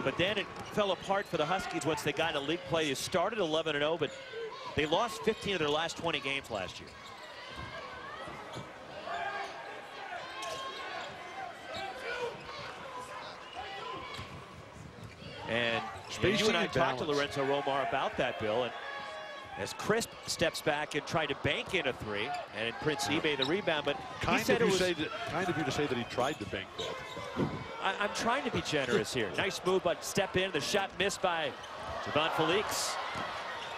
But then it fell apart for the Huskies once they got into league play. They started 11-0, but they lost 15 of their last 20 games last year. And you and I talked to Lorenzo Romar about that, Bill. And as Crisp steps back and tried to bank in a three, and Prince eBay the rebound, but he said it was kind of you to say that he tried to bank that. I'm trying to be generous here. Nice move, but step in. The shot missed by Javon Felix.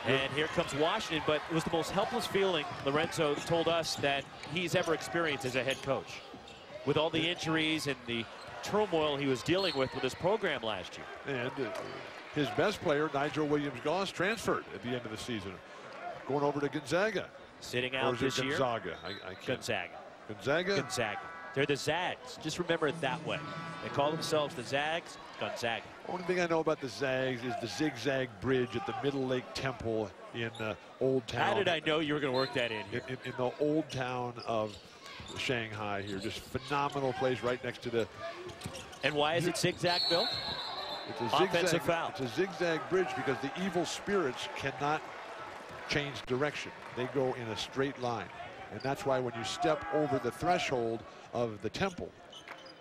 And here comes Washington, but it was the most helpless feeling Lorenzo told us that he's ever experienced as a head coach. With all the injuries and the turmoil he was dealing with his program last year. And his best player, Nigel Williams-Goss, transferred at the end of the season, going over to Gonzaga. Sitting out this year. Gonzaga. Gonzaga. Gonzaga? Gonzaga. They're the Zags. Just remember it that way. They call themselves the Zags. Gonzaga. Only thing I know about the Zags is the zigzag bridge at the Middle Lake Temple in Old Town. How did I know you were going to work that in here? In the old town of Shanghai here. Just phenomenal place right next to the... And why is it zigzag, Bill? It's a zigzag, offensive foul. It's a zigzag bridge because the evil spirits cannot change direction. They go in a straight line. And that's why when you step over the threshold of the temple,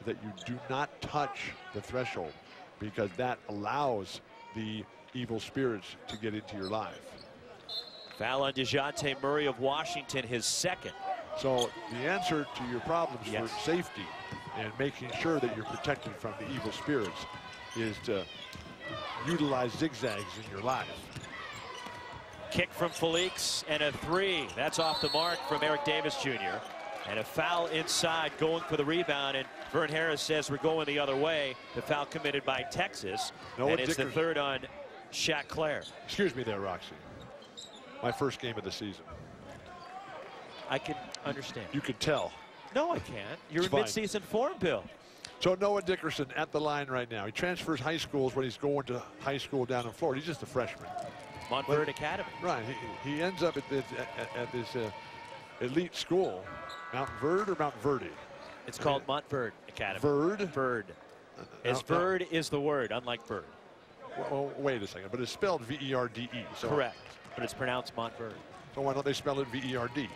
that you do not touch the threshold, because that allows the evil spirits to get into your life. Foul on DeJounte Murray of Washington, his second. So the answer to your problems for safety and making sure that you're protected from the evil spirits is to utilize zigzags in your life. Kick from Felix and a three. That's off the mark from Eric Davis Jr. And a foul inside going for the rebound. And Vern Harris says we're going the other way. The foul committed by Texas. And it's the third on Shaq Claire. Excuse me there, Roxy. My first game of the season. I can understand. You could tell. No, I can't. You're in midseason form, Bill. So Noah Dickerson at the line right now. He transfers high schools when he's going to high school down in Florida. He's just a freshman. Montverde Academy. Right. He ends up at this elite school. Mount Verde or Mount Verde? It's called Montverde Academy. Verde? Verde. Verde is the word, unlike bird. Well, wait a second. But it's spelled V-E-R-D-E. So correct. But it's pronounced Montverde. So why don't they spell it V-E-R-D?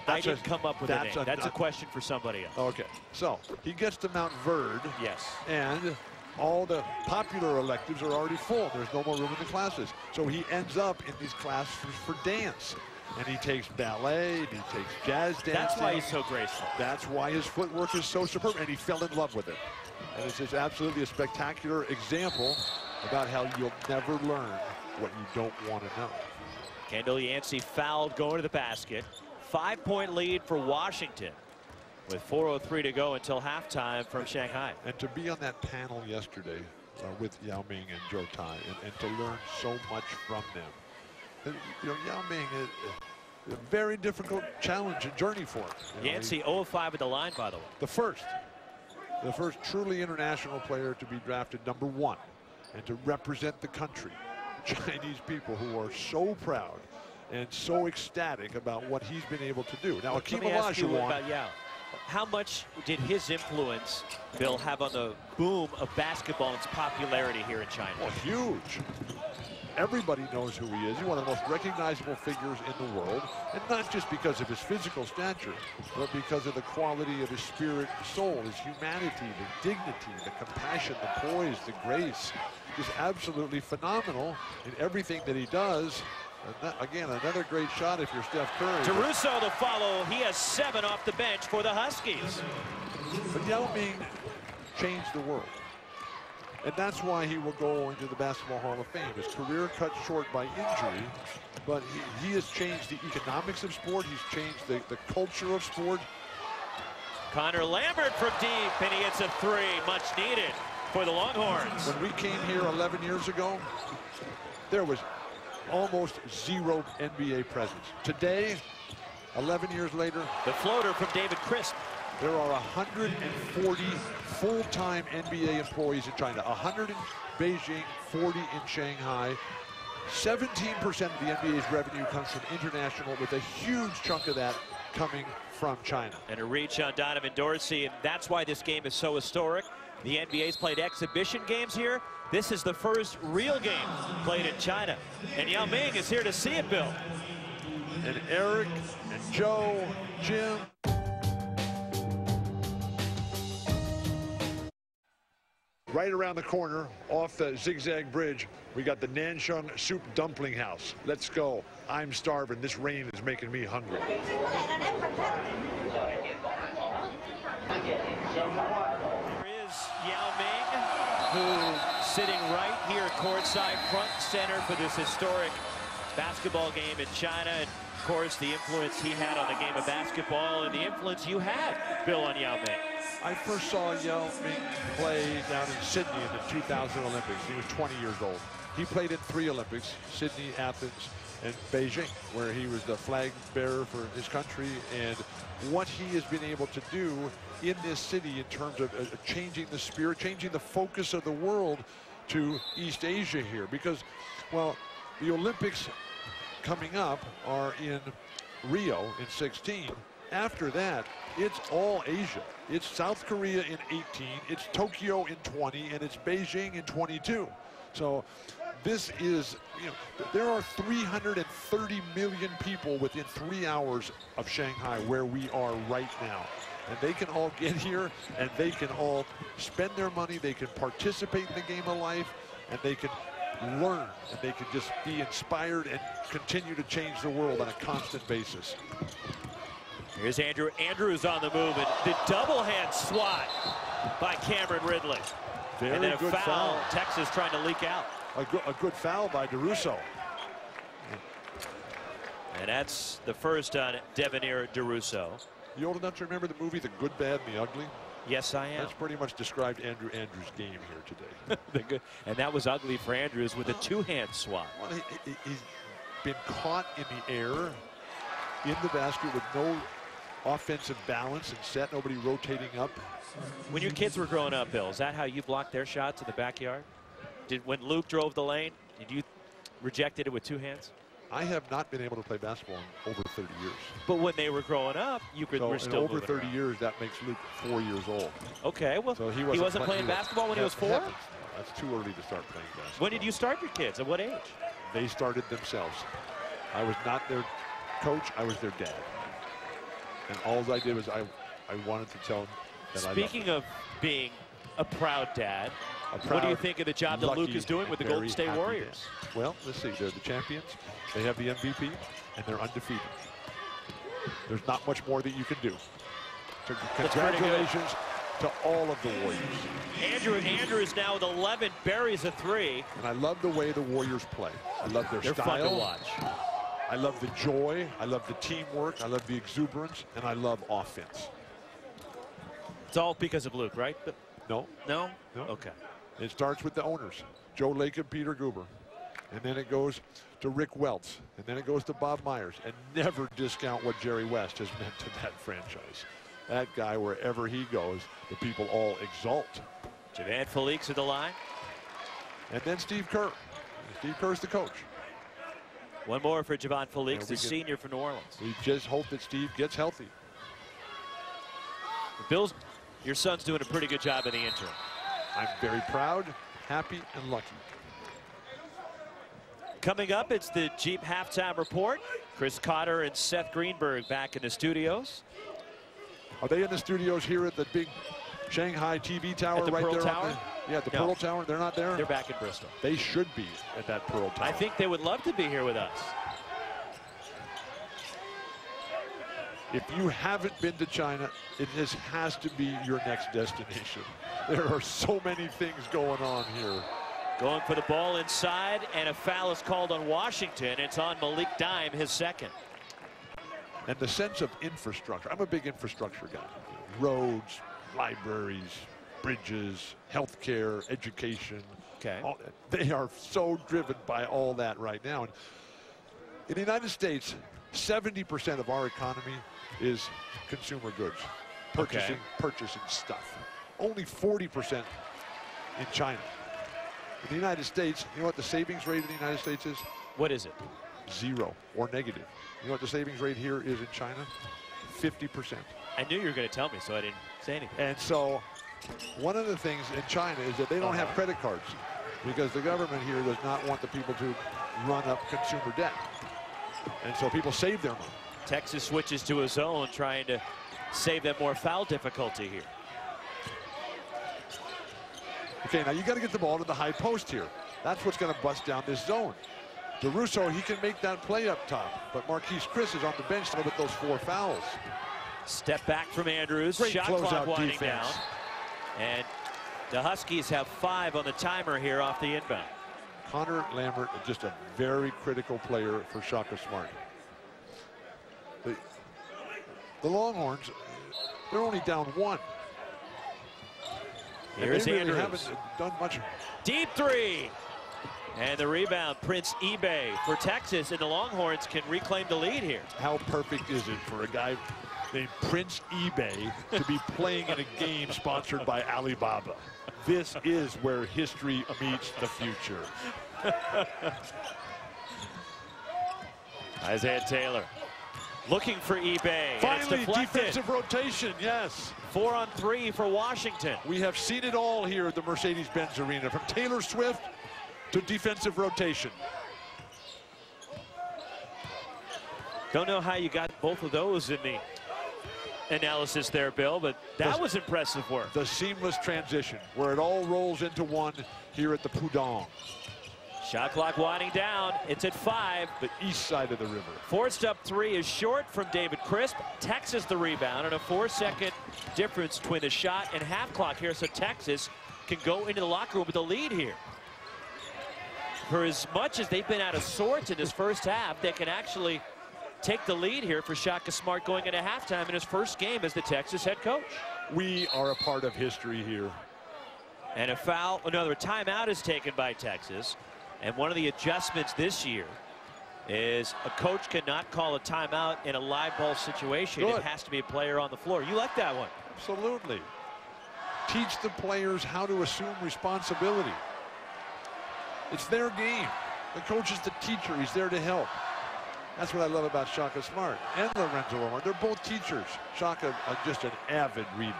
I didn't come up with a name. That's a question for somebody else. Okay. So he gets to Mount Verde. Yes. And all the popular electives are already full. There's no more room in the classes. So he ends up in these classes for dance. And he takes ballet, and he takes jazz dancing. That's why he's so graceful. That's why his footwork is so superb, and he fell in love with it. And it's just absolutely a spectacular example about how you'll never learn what you don't want to know. Kendall Yancey fouled going to the basket. 5-point lead for Washington with 4:03 to go until halftime from Shanghai. And to be on that panel yesterday with Yao Ming and Joe Tai and to learn so much from them. And, you know, Yao Ming is a very difficult challenge and journey for him. Yancey 0-5 at the line, by the way. The first truly international player to be drafted #1 and to represent the country. Chinese people who are so proud and so ecstatic about what he's been able to do. Now, Akeem Olajuwon. About Yao. How much did his influence, Bill, have on the boom of basketball and its popularity here in China? Well, huge. Everybody knows who he is. He's one of the most recognizable figures in the world, and not just because of his physical stature, but because of the quality of his spirit and soul, his humanity, the dignity, the compassion, the poise, the grace. Just absolutely phenomenal in everything that he does. And that, again, another great shot if you're Steph Curry. Caruso to follow. He has 7 off the bench for the Huskies. But Yao Ming changed the world. And that's why he will go into the Basketball Hall of Fame. His career cut short by injury, but he has changed the economics of sport. He's changed the culture of sport. Connor Lambert from deep, and he hits a 3, much needed for the Longhorns. When we came here 11 years ago, there was almost 0 NBA presence. Today, 11 years later, the floater from David Crisp. There are 140 full-time NBA employees in China, 100 in Beijing, 40 in Shanghai. 17% of the NBA's revenue comes from international, with a huge chunk of that coming from China. And a reach on Donovan Dorsey, and that's why this game is so historic. The NBA's played exhibition games here. This is the first real game played in China. And Yao Ming is here to see it, Bill. And Eric and Joe, Jim. Right around the corner, off the zigzag bridge, we got the Nansheng Soup Dumpling House. Let's go. I'm starving. This rain is making me hungry. Here is Yao Ming, who's sitting right here courtside, front and center for this historic basketball game in China. And of course, the influence he had on the game of basketball and the influence you had, Bill, on Yao Ming. I first saw Yao Ming play down in Sydney in the 2000 Olympics. He was 20 years old. He played in 3 Olympics, Sydney, Athens, and Beijing, where he was the flag bearer for his country. And what he has been able to do in this city in terms of changing the spirit, changing the focus of the world to East Asia here. Because, well, the Olympics coming up are in Rio in 16. After that, it's all Asia. It's South Korea in 18, it's Tokyo in 20, and it's Beijing in 22. So this is, you know, there are 330 million people within 3 hours of Shanghai where we are right now. And they can all get here, and they can all spend their money, they can participate in the game of life, and they can learn, and they can just be inspired and continue to change the world on a constant basis. Here's Andrew. Andrew's on the move, and the double hand swat by Cameron Ridley. Very and then a good foul. Texas trying to leak out. A good foul by DeRusso. And that's the first on Devenir DeRusso. You old enough to remember the movie The Good, Bad, and the Ugly? Yes, I am. That's pretty much described Andrew Andrews' game here today. And that was ugly for Andrews with a two-hand swat. Well, he's been caught in the air, in the basket with no offensive balance and set, nobody rotating up. When your kids were growing up, Bill, is that how you blocked their shots in the backyard? When Luke drove the lane, did you reject it with 2 hands? I have not been able to play basketball in over 30 years. But when they were growing up, you could. So were still in over 30 around. years, that makes Luke 4 years old. Okay, well, so he wasn't playing basketball when he was 4? That's too early to start playing basketball. When did you start your kids? At what age? They started themselves. I was not their coach, I was their dad. And all I did was I wanted to tell them that Speaking of being a proud dad, proud, what do you think of the job that Luke lucky, is doing with the Golden State Warriors? Dad. Well, let's see. They're the champions. They have the MVP, and they're undefeated. There's not much more that you can do. So congratulations to all of the Warriors. Andrew is now with 11, buries a 3. And I love the way the Warriors play. I love their They're style. fun to watch. I love the joy. I love the teamwork. I love the exuberance, and I love offense. It's all because of Luke, right? No. No? No. Okay. It starts with the owners, Joe Lake and Peter Guber. And then it goes to Rick Welts. And then it goes to Bob Myers. And never discount what Jerry West has meant to that franchise. That guy, wherever he goes, the people all exalt. Javan Felix at the line. And then Steve Kerr. Steve Kerr's the coach. One more for Javan Felix, the can, senior for New Orleans. We just hope that Steve gets healthy. Bill's, your son's doing a pretty good job in the interim. I'm very proud, happy, and lucky. Coming up, it's the Jeep halftime report. Chris Cotter and Seth Greenberg back in the studios. Are they in the studios here at the big Shanghai TV tower at the right Pearl there? Tower? Yeah, the Pearl Tower. They're not there? They're back in Bristol. They should be at that Pearl Tower. I think they would love to be here with us. If you haven't been to China, it just has to be your next destination. There are so many things going on here. Going for the ball inside, and a foul is called on Washington. It's on Malik Dime, his second. And the sense of infrastructure. I'm a big infrastructure guy. Roads, libraries, bridges, healthcare, education. Okay. They are so driven by all that right now. And in the United States, 70% of our economy is consumer goods, purchasing stuff. Only 40% in China. In the United States, you know what the savings rate in the United States is? What is it? 0 or negative. You know what the savings rate here is in China? 50%. I knew you were going to tell me, so I didn't say anything. And so One of the things in China is that they don't have credit cards because the government here does not want the people to run up consumer debt. And so people save their money. Texas switches to a zone, trying to save them more foul difficulty here. Okay, now you got to get the ball to the high post here. That's what's going to bust down this zone. DeRusso, he can make that play up top, but Marquise Chris is on the bench with those 4 fouls. Step back from Andrews. Great Shot clock winding defense. down. And the Huskies have 5 on the timer here off the inbound. Connor Lambert is just a very critical player for Shaka Smart. The Longhorns, they're only down 1. Here's they really Andrews. haven't done much. Deep 3. And the rebound, Prince eBay for Texas, and the Longhorns can reclaim the lead here. How perfect is it for a guy named Prince eBay to be playing in a game sponsored by Alibaba? This is where history meets the future. Isaiah Taylor looking for eBay. Finally, defensive rotation, yes. 4 on 3 for Washington. We have seen it all here at the Mercedes-Benz Arena, from Taylor Swift to defensive rotation. Don't know how you got both of those in the analysis there, Bill, but that was impressive work. The seamless transition, where it all rolls into one here at the Pudong. Shot clock winding down. It's at 5. The east side of the river. Forced up 3 is short from David Crisp. Texas the rebound, and a 4-second difference between the shot and half clock here, so Texas can go into the locker room with a lead here. For as much as they've been out of sorts in this first half, they can actually take the lead here for Shaka Smart going into halftime in his first game as the Texas head coach. We are a part of history here. And a foul, another timeout is taken by Texas. And one of the adjustments this year is a coach cannot call a timeout in a live ball situation. Good. It has to be a player on the floor. You like that one? Absolutely. Teach the players how to assume responsibility. It's their game. The coach is the teacher. He's there to help. That's what I love about Shaka Smart and Lorenzo Omar. They're both teachers. Shaka, just an avid reader.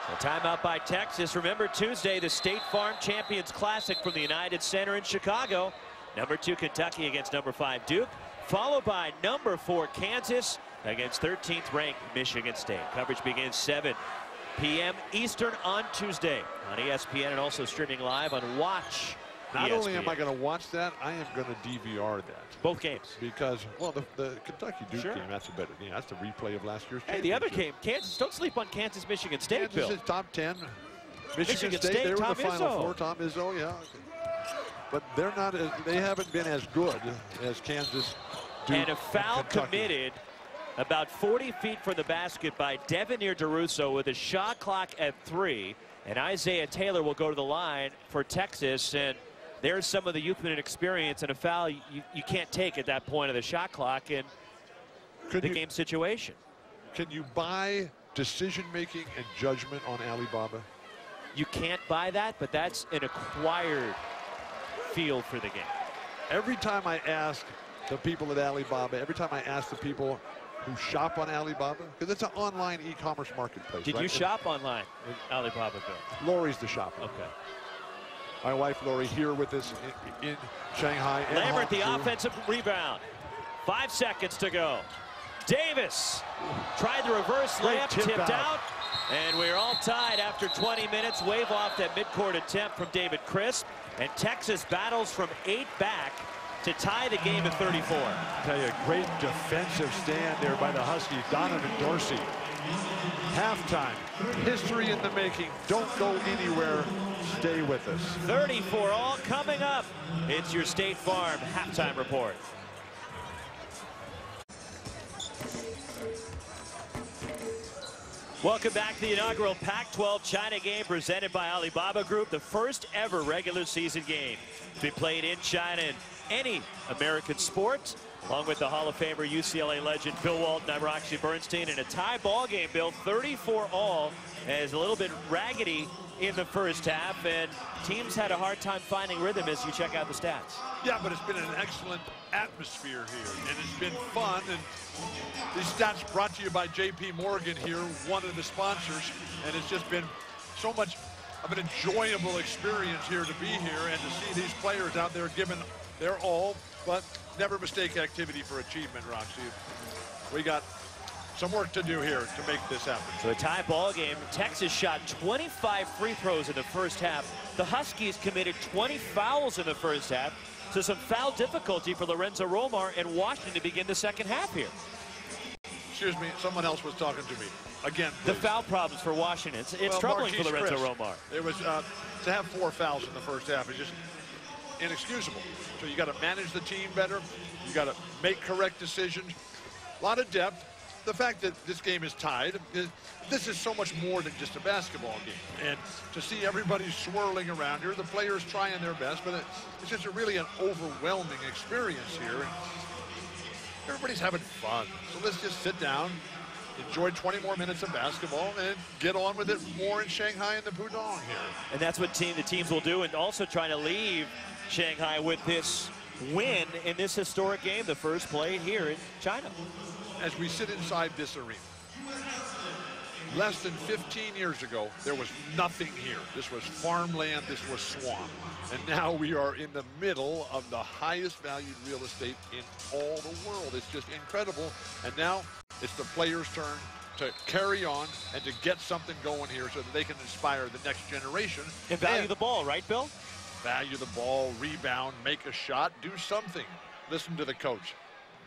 A timeout by Texas. Remember, Tuesday, the State Farm Champions Classic from the United Center in Chicago. Number 2 Kentucky against number 5 Duke, followed by number 4 Kansas against 13th ranked Michigan State. Coverage begins 7 p.m. Eastern on Tuesday on ESPN, and also streaming live on Watch. Not ESPN. only am I going to watch that, I am going to DVR that. Both games. Because, well, the Kentucky-Duke game, that's a better game. That's the replay of last year's championship. Hey, the other game, Kansas, don't sleep on Kansas-Michigan State, Kansas Bill. is top 10. Michigan State, they were in the Final Four. Tom Izzo, yeah. But they're not, they haven't been as good as Kansas, Duke, and a foul committed about 40 feet from the basket by Devenir DeRusso with a shot clock at 3. And Isaiah Taylor will go to the line for Texas. And there's some of the youth minute experience, and a foul you can't take at that point of the shot clock in the game situation. Can you buy decision-making and judgment on Alibaba? You can't buy that, but that's an acquired field for the game. Every time I ask the people at Alibaba, every time I ask the people who shop on Alibaba, because it's an online e-commerce marketplace. Did you shop online with Alibaba, Bill? Lori's the shopper. Okay. My wife Lori here with us in Shanghai. Lambert the offensive rebound. 5 seconds to go. Davis tried the reverse layup, tipped out. And we're all tied after 20 minutes. Wave off that midcourt attempt from David Crisp. And Texas battles from 8 back to tie the game at 34. I tell you, a great defensive stand there by the Huskies. Donovan Dorsey. Halftime. History in the making. Don't go anywhere. Stay with us. 34 all coming up. It's your State Farm halftime report. Welcome back to the inaugural Pac-12 China game presented by Alibaba Group, the first ever regular season game to be played in China in any American sport, along with the Hall of Famer UCLA legend Bill Walton. I'm Roxy Bernstein, in a tie ball game, Bill, 34 all, as a little bit raggedy in the first half, and teams had a hard time finding rhythm as you check out the stats. Yeah, but it's been an excellent atmosphere here, and it's been fun. And these stats brought to you by J.P. Morgan here, one of the sponsors, and it's just been so much of an enjoyable experience here to be here and to see these players out there giving their all, but never mistake activity for achievement, Roxy. We got some work to do here to make this happen. So a tie ball game. Texas shot 25 free throws in the first half. The Huskies committed 20 fouls in the first half. So some foul difficulty for Lorenzo Romar and Washington to begin the second half here. Excuse me, someone else was talking to me. Again, please. The foul problems for Washington. It's troubling for Lorenzo Romar. It was to have 4 fouls in the first half is just inexcusable. So you got to manage the team better. You got to make correct decisions. A lot of depth. The fact that this game is tied, this is so much more than just a basketball game. And to see everybody swirling around here, the players trying their best, but it's just really an overwhelming experience here. And everybody's having fun. So let's just sit down, enjoy 20 more minutes of basketball, and get on with it more in Shanghai and the Pudong here. And that's what the teams will do, and also trying to leave Shanghai with this win in this historic game, the first played here in China. As we sit inside this arena, less than 15 years ago, there was nothing here. This was farmland, this was swamp. And now we are in the middle of the highest valued real estate in all the world. It's just incredible. And now it's the players' turn to carry on and to get something going here so that they can inspire the next generation. And value the ball, right, Bill? Value the ball, rebound, make a shot, do something. Listen to the coach.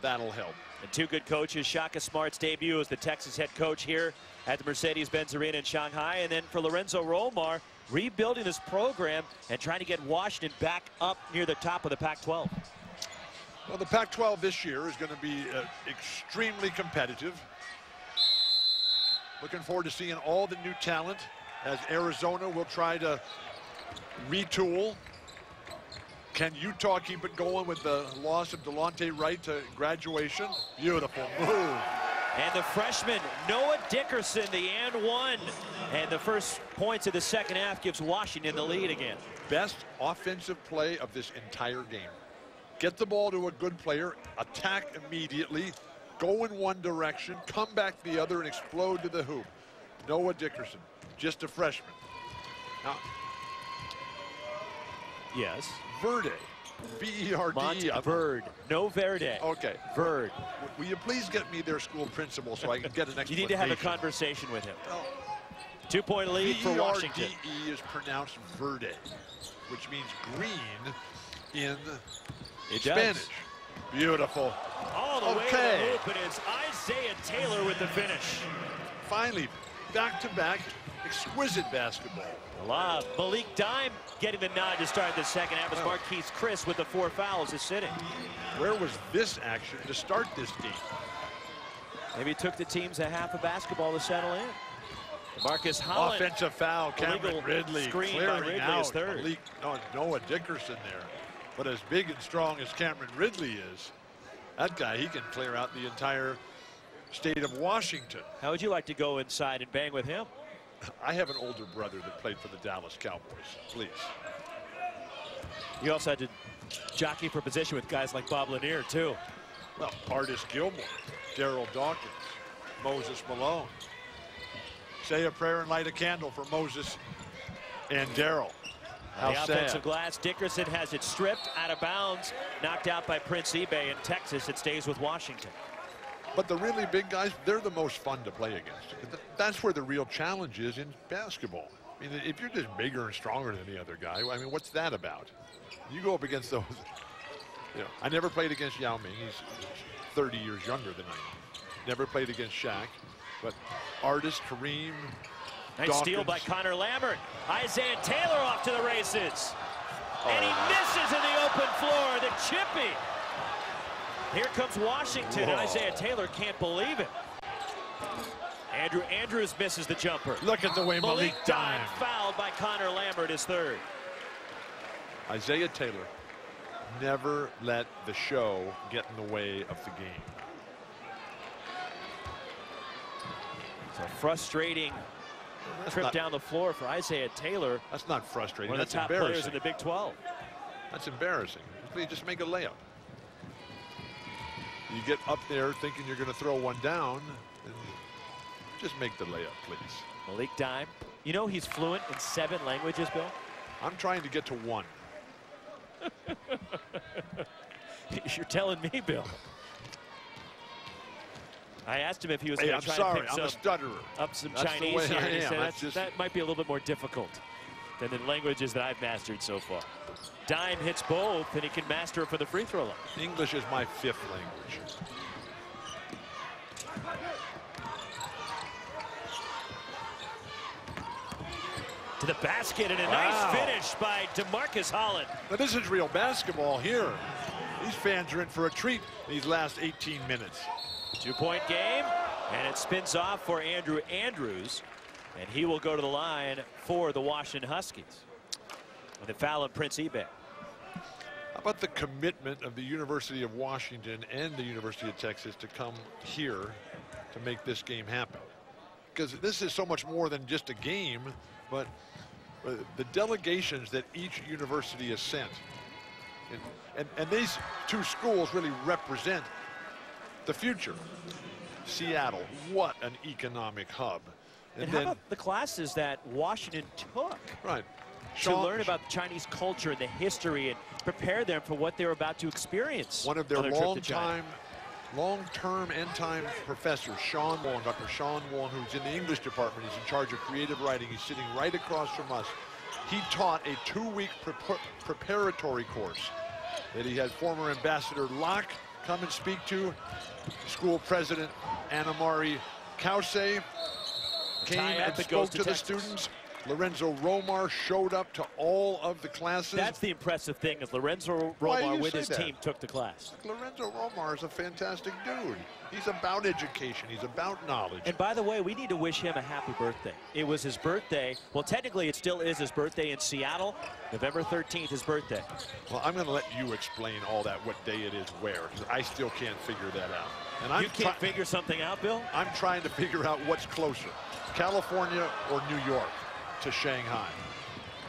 That'll help. And two good coaches. Shaka Smart's debut as the Texas head coach here at the Mercedes-Benz Arena in Shanghai. And then for Lorenzo Romar, rebuilding this program and trying to get Washington back up near the top of the Pac-12. Well, the Pac-12 this year is going to be extremely competitive. Looking forward to seeing all the new talent as Arizona will try to retool. Can Utah keep it going with the loss of Delonte Wright to graduation? Beautiful move. And the freshman, Noah Dickerson, the and one. And the first points of the second half gives Washington the lead again. Best offensive play of this entire game. Get the ball to a good player, attack immediately, go in one direction, come back the other, and explode to the hoop. Noah Dickerson, just a freshman. Now, yes. Verde, V-E-R-D-E. Verde, no Verde. Okay. Verde. Will you please get me their school principal so I can get an explanation? You need to have a conversation with him. 2-point lead for Washington. V-E-R-D-E is pronounced Verde, which means green in Spanish. Beautiful. All the way to the hoop, and it's Isaiah Taylor with the finish. Finally, back-to-back, exquisite basketball. Malik Dime getting the nod to start the second half as Marquise Chris with the 4 fouls is sitting. Where was this action to start this game? Maybe it took the teams a half of basketball to settle in. Marcus Holland. Offensive foul, Cameron Ridley clearing out. Noah Dickerson there. But as big and strong as Cameron Ridley is, that guy, he can clear out the entire state of Washington. How would you like to go inside and bang with him? I have an older brother that played for the Dallas Cowboys. Please. You also had to jockey for position with guys like Bob Lanier, too. Well, Artis Gilmore, Darryl Dawkins, Moses Malone. Say a prayer and light a candle for Moses and Darryl. How the offensive glass, Dickerson has it stripped out of bounds, knocked out by Prince Ebay in Texas. It stays with Washington. But the really big guys, they're the most fun to play against. That's where the real challenge is in basketball. I mean, if you're just bigger and stronger than the other guy, I mean, what's that about? You go up against those. You know, I never played against Yao Ming. He's 30 years younger than I am. Never played against Shaq. But Artis, Kareem, nice Dawkins. Steal by Connor Lambert. Isaiah Taylor off to the races. And he misses in the open floor. The chippy. Here comes Washington. Whoa. Isaiah Taylor can't believe it. Andrew Andrews misses the jumper. Look at the way Malik Dime. Fouled by Connor Lambert, his third. Isaiah Taylor never let the show get in the way of the game. It's a frustrating trip down the floor for Isaiah Taylor. That's not frustrating. One of the top embarrassing. players in the Big 12. That's embarrassing. You just make a layup. You get up there thinking you're going to throw one down, and just make the layup, please. Malik Dime You know he's fluent in 7 languages, Bill? I'm trying to get to 1. You're telling me, Bill. I asked him if he was going to try sorry, to pick I'm a stutterer. up some That's Chinese the way here. I And he am. said that might be a little bit more difficult than the languages that I've mastered so far. Dime hits both, and he can master it for the free throw line. English is my 5th language. To the basket, and a nice finish by DeMarcus Holland. Now this is real basketball here. These fans are in for a treat these last 18 minutes. 2-point game, and it spins off for Andrew Andrews, and he will go to the line for the Washington Huskies. With a foul on Prince Ebay. How about the commitment of the University of Washington and the University of Texas to come here to make this game happen? Because this is so much more than just a game, but the delegations that each university has sent. And these 2 schools really represent the future. Seattle, what an economic hub. And how about the classes that Washington took? Right. To learn about Chinese culture and the history and prepare them for what they're about to experience. One of their long-term end-time professors, Sean Wong, Dr. Sean Wong, who's in the English department. He's in charge of creative writing. He's sitting right across from us. He taught a 2-week preparatory course that he had former Ambassador Locke come and speak to. School president Anna-Marie Kause came and spoke to the students. Lorenzo Romar showed up to all of the classes. That's the impressive thing, is Lorenzo Romar with his team took the class. Lorenzo Romar is a fantastic dude. He's about education. He's about knowledge. And by the way, we need to wish him a happy birthday. It was his birthday. Well, technically, it still is his birthday in Seattle. November 13th, his birthday. Well, I'm going to let you explain all that, what day it is where, because I still can't figure that out. And you can't figure something out, Bill? I'm trying to figure out what's closer, California or New York to Shanghai.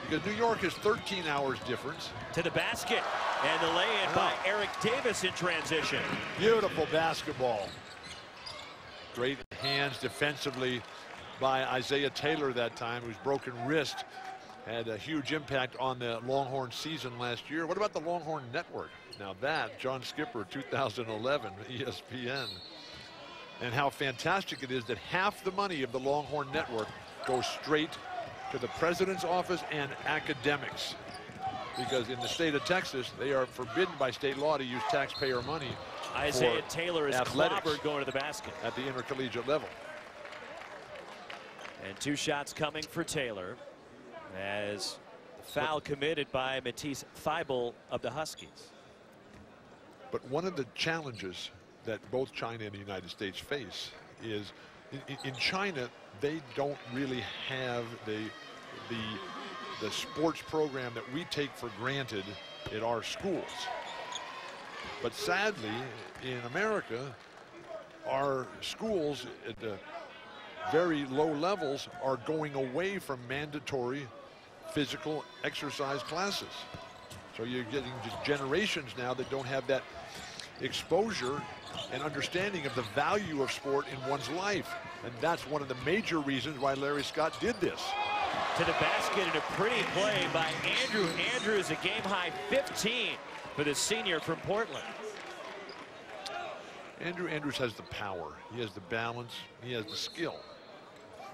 Because New York is 13 hours difference. To the basket, and the lay-in by Eric Davis in transition. Beautiful basketball. Great hands defensively by Isaiah Taylor that time, whose broken wrist had a huge impact on the Longhorn season last year. What about the Longhorn Network? Now that, John Skipper, 2011, ESPN. And how fantastic it is that half the money of the Longhorn Network goes straight to the president's office and academics, because in the state of Texas they are forbidden by state law to use taxpayer money. Isaiah Taylor is clobbered going to the basket at the intercollegiate level. And 2 shots coming for Taylor as the foul committed by Matisse Thybulle of the Huskies. But one of the challenges that both China and the United States face is in China, they don't really have the sports program that we take for granted at our schools. But sadly, in America, our schools at the very low levels are going away from mandatory physical exercise classes. So you're getting just generations now that don't have that exposure and understanding of the value of sport in one's life. And that's one of the major reasons why Larry Scott did this. To the basket, and a pretty play by Andrew Andrews, a game-high 15 for the senior from Portland. Andrew Andrews has the power. He has the balance. He has the skill.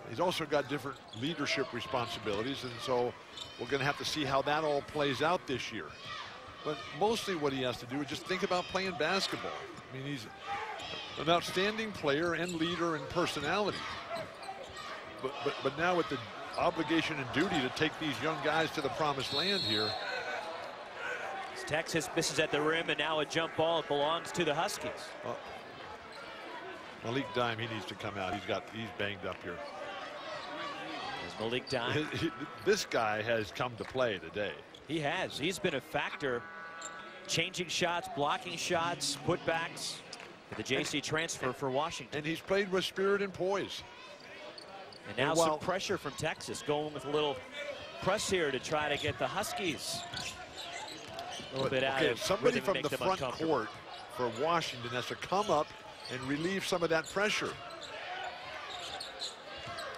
He's also got different leadership responsibilities, and so we're going to have to see how that all plays out this year. But mostly what he has to do is just think about playing basketball. I mean, he's an outstanding player and leader and personality. But now with the obligation and duty to take these young guys to the promised land here. Texas misses at the rim, and now a jump ball. It belongs to the Huskies. Malik Dime, he needs to come out. He's banged up here. There's Malik Dime. This guy has come to play today. He has. He's been a factor, changing shots, blocking shots, putbacks for the JC transfer for Washington. And he's played with spirit and poise. And now some pressure from Texas, going with a little press here to try to get the Huskies a little bit out of somebody from the front court for Washington has to come up and relieve some of that pressure.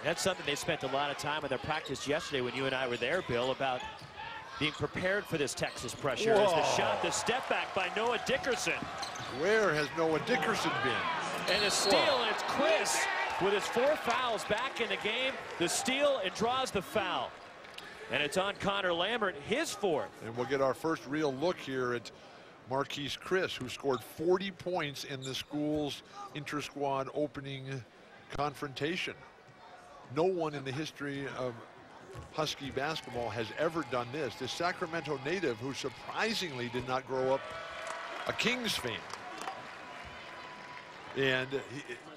That's something they spent a lot of time in their practice yesterday when you and I were there, Bill, about being prepared for this Texas pressure. As the shot, the step back by Noah Dickerson. Where has Noah Dickerson been? And a steal, and it's Chris with his 4 fouls back in the game. The steal and draws the foul. And it's on Connor Lambert, his 4th. And we'll get our first real look here at Marquise Chris, who scored 40 points in the school's inter-squad opening confrontation. No one in the history of Husky basketball has ever done this. This Sacramento native, who surprisingly did not grow up a Kings fan. And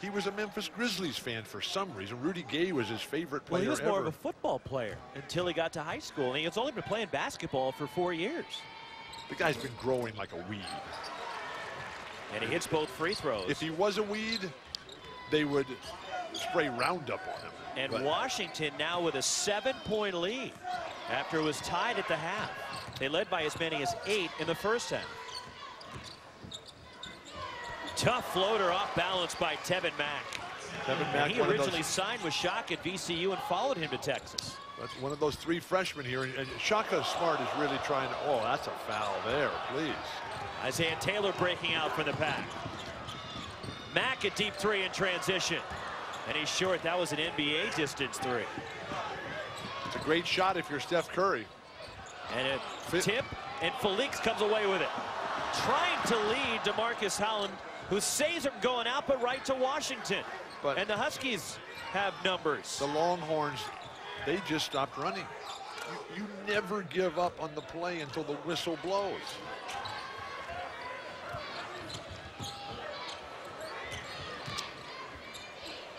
he was a Memphis Grizzlies fan for some reason. Rudy Gay was his favorite player Well, he was ever. more of a football player until he got to high school. And he's only been playing basketball for 4 years. The guy's been growing like a weed. And he hits both free throws. If he was a weed, they would spray Roundup on him. And Washington now with a 7-point lead after it was tied at the half. They led by as many as 8 in the first half. Tough floater off balance by Tevin Mack. And he originally signed with Shaka at VCU and followed him to Texas. That's one of those 3 freshmen here. And Shaka Smart is really trying to, oh, that's a foul there, please. Isaiah Taylor breaking out for the Pack. Mack a deep 3 in transition. And he's short. That was an NBA distance 3. It's a great shot if you're Steph Curry. And a tip, and Felix comes away with it. Trying to lead DeMarcus Howland, who saves him going out, but right to Washington. And the Huskies have numbers. The Longhorns, they just stopped running. You never give up on the play until the whistle blows.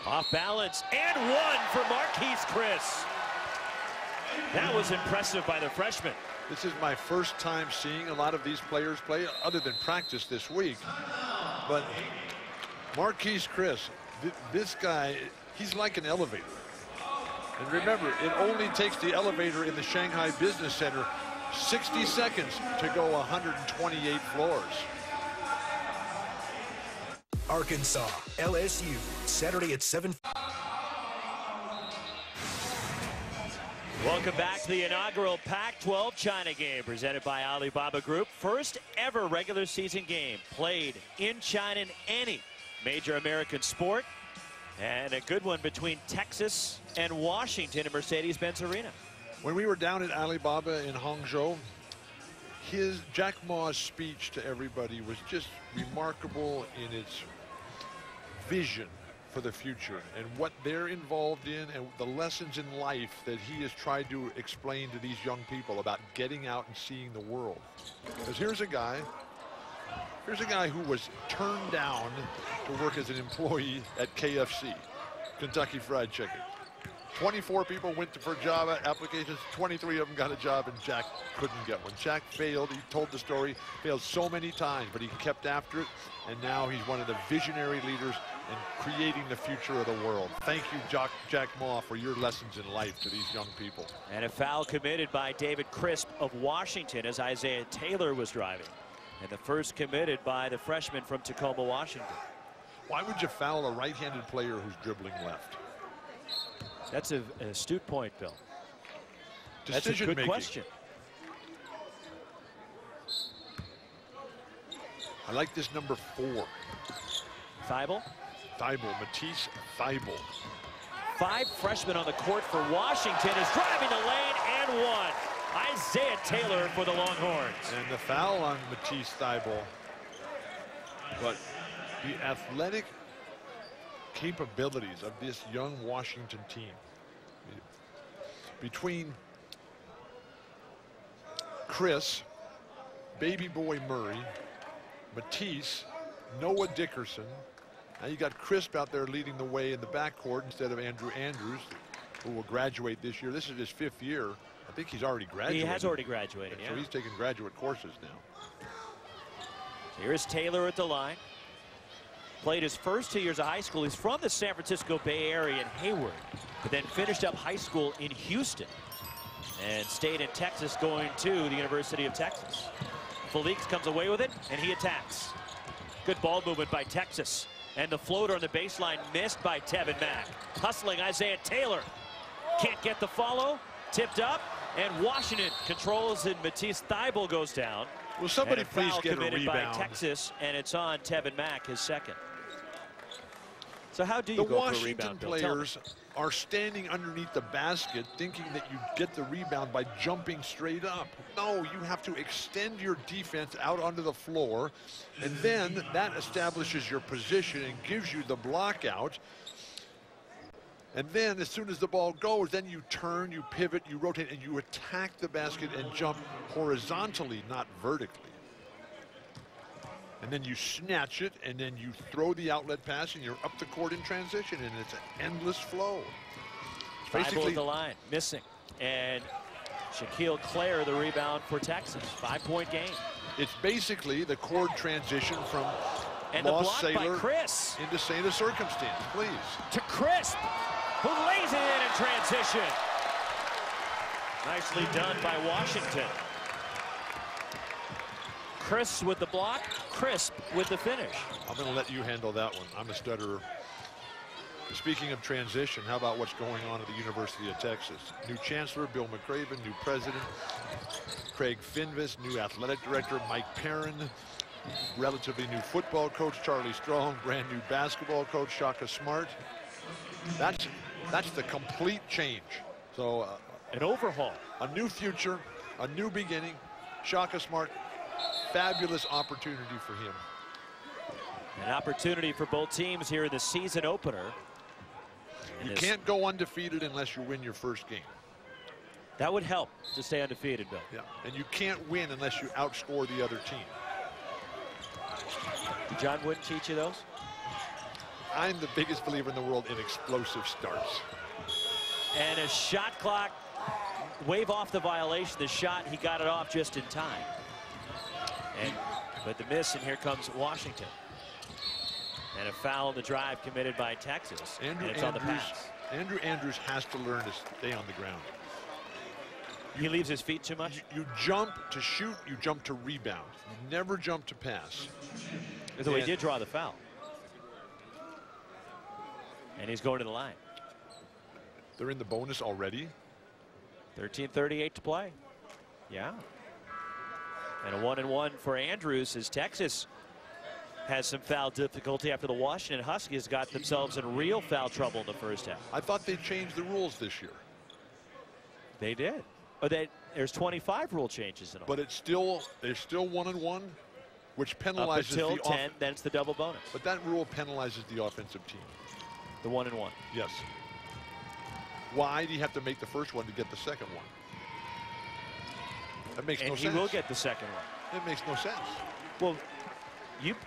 Off balance, and 1 for Marquise Chris. That was impressive by the freshman. This is my first time seeing a lot of these players play, other than practice this week. But Marquise Chris, this guy, he's like an elevator. And remember, it only takes the elevator in the Shanghai Business Center 60 seconds to go 128 floors. Arkansas, LSU, Saturday at 7. Welcome back to the inaugural Pac-12 China game presented by Alibaba Group. First ever regular season game played in China in any major American sport. And a good one between Texas and Washington at Mercedes-Benz Arena. When we were down at Alibaba in Hangzhou, Jack Ma's speech to everybody was just remarkable in its vision for the future and what they're involved in and the lessons in life that he has tried to explain to these young people about getting out and seeing the world. Because here's a guy who was turned down to work as an employee at KFC, Kentucky Fried Chicken. 24 people went for job applications, 23 of them got a job, and Jack couldn't get one. Jack failed. He told the story, failed so many times, but he kept after it, and now he's one of the visionary leaders in creating the future of the world. Thank you, Jack Ma, for your lessons in life to these young people. And a foul committed by David Crisp of Washington as Isaiah Taylor was driving. And the first committed by the freshman from Tacoma, Washington. Why would you foul a right-handed player who's dribbling left? That's an astute point, Bill. That's a good question. I like this number 4. Thibault? Matisse Thibault. 5 freshmen on the court for Washington is driving the lane and 1. Isaiah Taylor for the Longhorns. And the foul on Matisse Thibault. But the athletic capabilities of this young Washington team. Between Chris, Baby Boy Murray, Matisse, Noah Dickerson. Now you got Crisp out there leading the way in the backcourt instead of Andrew Andrews, who will graduate this year. This is his 5th year. I think he's already graduated. He has already graduated, yeah. So he's taking graduate courses now. Here's Taylor at the line. Played his first 2 years of high school. He's from the San Francisco Bay Area in Hayward, but then finished up high school in Houston and stayed in Texas, going to the University of Texas. Felix comes away with it, and he attacks. Good ball movement by Texas. And the floater on the baseline missed by Tevin Mack. Hustling Isaiah Taylor. Can't get the follow. Tipped up. And Washington controls it. Matisse Thybulle goes down. Will somebody and a please foul get a committed rebound? by Texas, and it's on Tevin Mack, his second. So how do you The go Washington for a rebound, Bill? players are standing underneath the basket thinking that you get the rebound by jumping straight up. No, you have to extend your defense out onto the floor, and then that establishes your position and gives you the block out. And then as soon as the ball goes, then you turn, you pivot, you rotate, and you attack the basket and jump horizontally, not vertically. And then you snatch it, and then you throw the outlet pass, and you're up the court in transition, and it's an endless flow. Thybulle at the line, missing. And Shaquille Clare, the rebound for Texas. 5-point game. It's basically the chord transition from And Lost the block Sailor by Chris. into Saint of Circumstance, please. To Crisp, who lays it in transition. Nicely done by Washington. Chris with the block, Crisp with the finish. I'm going to let you handle that one. I'm a stutterer. Speaking of transition, how about what's going on at the University of Texas? New chancellor, Bill McCraven, new president, Craig Finvis, new athletic director, Mike Perrin, relatively new football coach, Charlie Strong, brand new basketball coach, Shaka Smart. That's the complete change. So an overhaul. A new future, a new beginning. Shaka Smart, fabulous opportunity for him. An opportunity for both teams here in the season opener. You can't go undefeated unless you win your first game. That would help to stay undefeated, Bill. Yeah, and you can't win unless you outscore the other team. John Wooden teach you those? I'm the biggest believer in the world in explosive starts. And a shot clock, wave off the violation. The shot, he got it off just in time. But the miss, and here comes Washington. And a foul on the drive committed by Texas. And it's on the pass. Andrew Andrews has to learn to stay on the ground. He leaves his feet too much? You jump to shoot, you jump to rebound. You never jump to pass. Though he did draw the foul. And he's going to the line. They're in the bonus already. 13:38 to play. Yeah. And a 1-and-1 for Andrews as Texas has some foul difficulty after the Washington Huskies got themselves in real foul trouble in the first half. I thought they changed the rules this year. They did. Oh, there's 25 rule changes in all. But it's still, they're still 1-and-1, which penalizes up until the 10, then it's the double bonus. But that rule penalizes the offensive team. The 1-and-1. Yes. Why do you have to make the first one to get the second one? That makes no sense. And he will get the second one. It makes no sense. Well,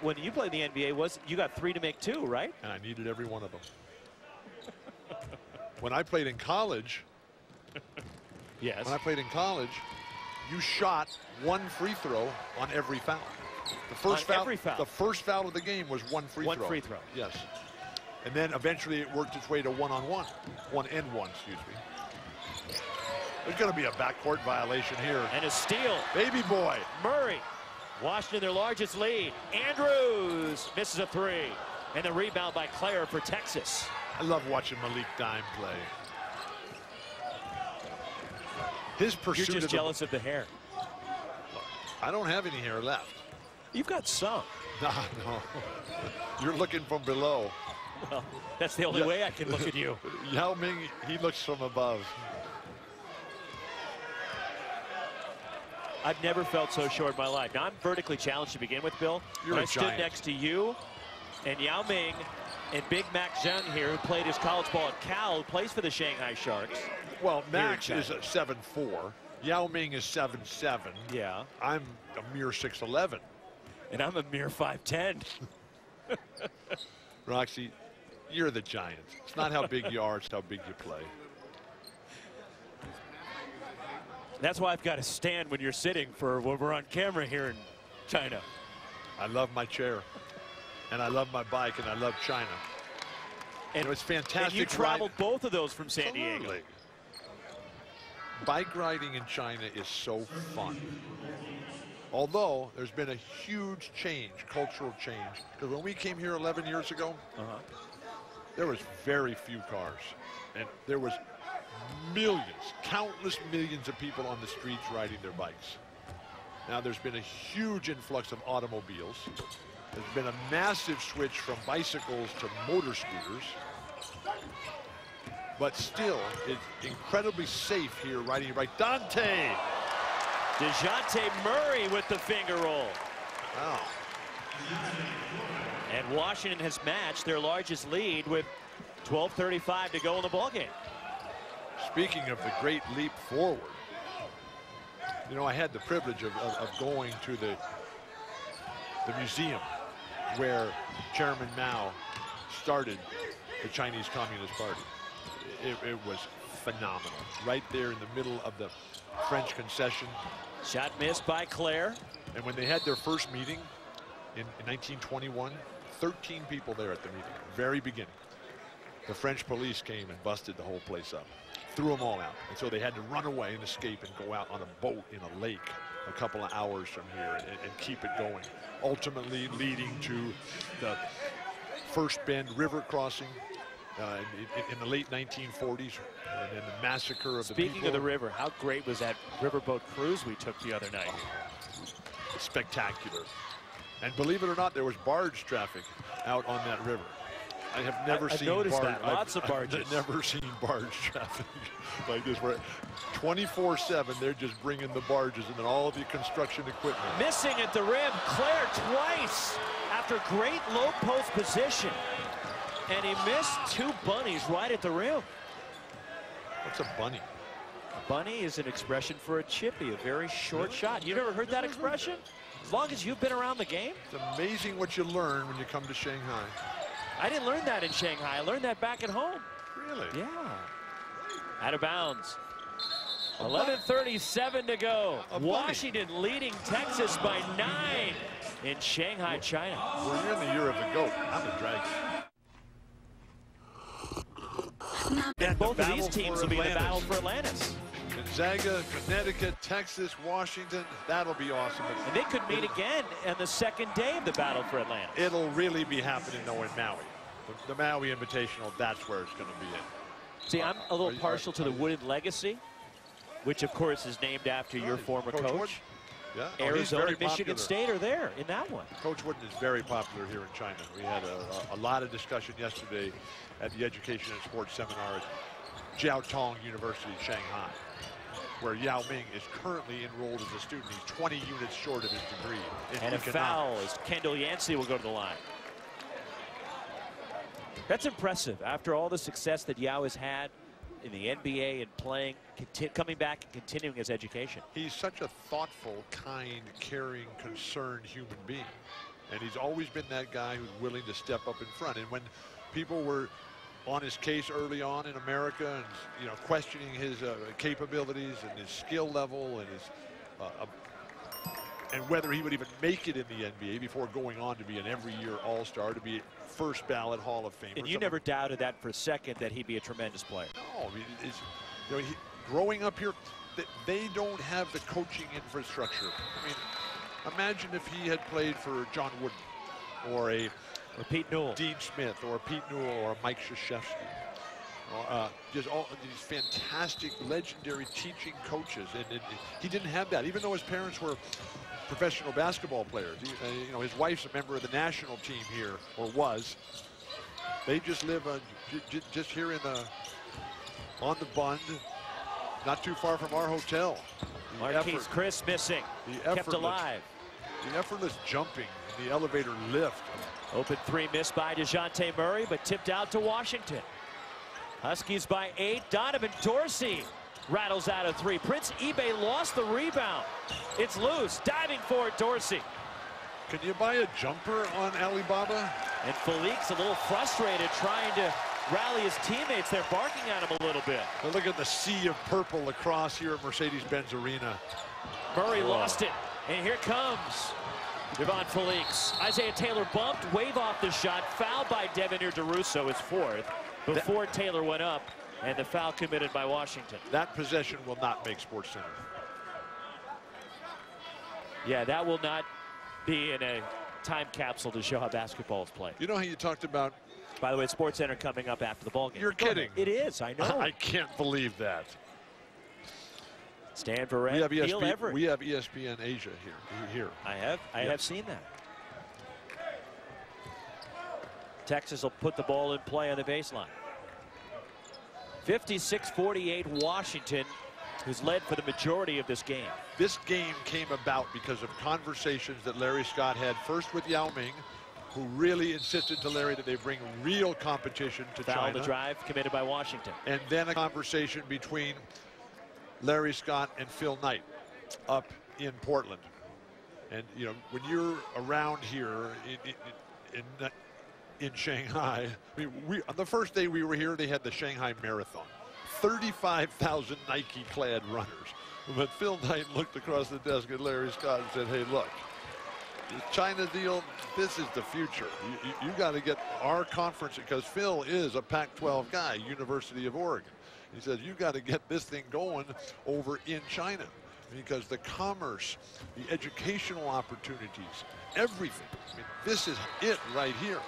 when you played in the NBA, you got 3 to make 2, right? And I needed every one of them. When I played in college, yes. When I played in college, you shot 1 free throw on every foul. The first foul, every foul. The first foul of the game was 1 free throw. 1 free throw. Yes. And then eventually it worked its way to 1-on-1. 1-and-1, excuse me. There's going to be a backcourt violation here. And a steal. Baby boy. Murray. Washington, their largest lead. Andrews misses a 3. And the rebound by Clare for Texas. I love watching Malik Dime play. His pursuit. You're just jealous of the hair. I don't have any hair left. You've got some. No. You're looking from below. Well, that's the only way I can look at you. Yao Ming, he looks from above. I've never felt so short in my life. Now, I'm vertically challenged to begin with, Bill. You're a I stood giant. next to you and Yao Ming and Big Mac Zheng here, who played his college ball at Cal, who plays for the Shanghai Sharks. Well, Max is a 7'4". Yao Ming is 7'7". Yeah. I'm a mere 6'11". And I'm a mere 5'10". Roxy, you're the giant. It's not how big you are, it's how big you play. That's why I've got to stand when you're sitting for when we're on camera here in China. I love my chair, and I love my bike, and I love China. And it's fantastic. And you traveled both of those from San Diego. Bike riding in China is so fun. Although there's been a huge change, cultural change. Because when we came here 11 years ago, there was very few cars. And there was millions, countless millions of people on the streets riding their bikes. Now there's been a huge influx of automobiles. There's been a massive switch from bicycles to motor scooters. But still, it's incredibly safe here riding your bike. Dante! DeJounte Murray with the finger roll. Wow. And Washington has matched their largest lead with 12:35 to go in the ballgame. Speaking of the great leap forward, you know, I had the privilege of going to the museum where Chairman Mao started the Chinese Communist Party. It was phenomenal. Right there in the middle of the French concession. Shot missed by Claire. And when they had their first meeting in 1921, 13 people there at the meeting, very beginning. The French police came and busted the whole place up, threw them all out. And so they had to run away and escape and go out on a boat in a lake a couple of hours from here and keep it going. Ultimately leading to the First Bend River crossing in the late 1940s, and then the massacre of the people. Speaking of the river, how great was that riverboat cruise we took the other night? Spectacular. And believe it or not, there was barge traffic out on that river. I have never seen noticed that. Lots of barges. I've never seen barge traffic like this, where 24/7 they're just bringing the barges and then all of the construction equipment. Missing at the rim, Claire twice after great low post position. And he missed two bunnies right at the rim. What's a bunny? A bunny is an expression for a chippy, a very short shot. You never heard that expression? As long as you've been around the game? It's amazing what you learn when you come to Shanghai. I didn't learn that in Shanghai. I learned that back at home. Really? Yeah. Out of bounds. 11:37 to go. Washington leading Texas by 9 in Shanghai, China. Well, you're in the year of the goat. I'm the dragon. And both of these teams will be in the battle for Atlantis. Gonzaga, Connecticut, Texas, Washington. That'll be awesome. And they could meet again on the second day of the battle for Atlantis. It'll really be happening, though, in Maui. The Maui Invitational, that's where it's going to be in. See, I'm a little partial to the Wooden Legacy, which, of course, is named after your former coach. Wood? Yeah. Arizona, Michigan State are there in that one. Coach Wooden is very popular here in China. We had a lot of discussion yesterday at the Education and Sports Seminar at Jiao Tong University in Shanghai, where Yao Ming is currently enrolled as a student. He's 20 units short of his degree in and economics. A foul as Kendall Yancey will go to the line. That's impressive. After all the success that Yao has had in the NBA and playing, coming back and continuing his education. He's such a thoughtful, kind, caring, concerned human being. And he's always been that guy who's willing to step up in front. And when people were on his case early on in America and, you know, questioning his capabilities and his skill level and his and whether he would even make it in the NBA before going on to be an every-year All-Star, to be first ballot Hall of Famer. And you never doubted that for a second, that he'd be a tremendous player. No, I mean, you know, growing up here, they don't have the coaching infrastructure. I mean, imagine if he had played for John Wooden or Pete Newell, Dean Smith, or Pete Newell, or Mike Krzyzewski. Just all these fantastic, legendary teaching coaches, and he didn't have that. Even though his parents were professional basketball players, you know, his wife's a member of the national team here, or was. They just live just here on the Bund, not too far from our hotel. Marquise Chris missing, kept alive. The effortless jumping, the elevator lift. Open three missed by DeJounte Murray, but tipped out to Washington. Huskies by 8. Donovan Dorsey rattles out a three. Prince Ibeh lost the rebound. It's loose, diving for it, Dorsey. Can you buy a jumper on Alibaba? And Felix a little frustrated, trying to rally his teammates. They're barking at him a little bit. But look at the sea of purple across here at Mercedes-Benz Arena. Murray lost it, and here comes Devon Felix. Isaiah Taylor bumped, wave off the shot, fouled by Devenir DeRusso, his fourth, before Taylor went up, and the foul committed by Washington. That possession will not make Sports Center. Yeah, that will not be in a time capsule to show how basketball is played. You know how you talked about... By the way, SportsCenter coming up after the ball game. You're kidding. It is, I know. I can't believe that. Stand for Red. We have ESPN Asia here. I have seen that. Texas will put the ball in play on the baseline. 56-48 Washington, who's led for the majority of this game. This game came about because of conversations that Larry Scott had first with Yao Ming, who really insisted to Larry that they bring real competition to China. Foul the drive committed by Washington. And then a conversation between Larry Scott and Phil Knight up in Portland. And, you know, when you're around here in Shanghai, I mean, on the first day we were here, they had the Shanghai Marathon. 35,000 Nike-clad runners. But Phil Knight looked across the desk at Larry Scott and said, hey, look, the China deal, this is the future. You got to get our conference, because Phil is a Pac-12 guy, University of Oregon. He said, you got to get this thing going over in China, because the commerce, the educational opportunities, everything. I mean, this is it right here.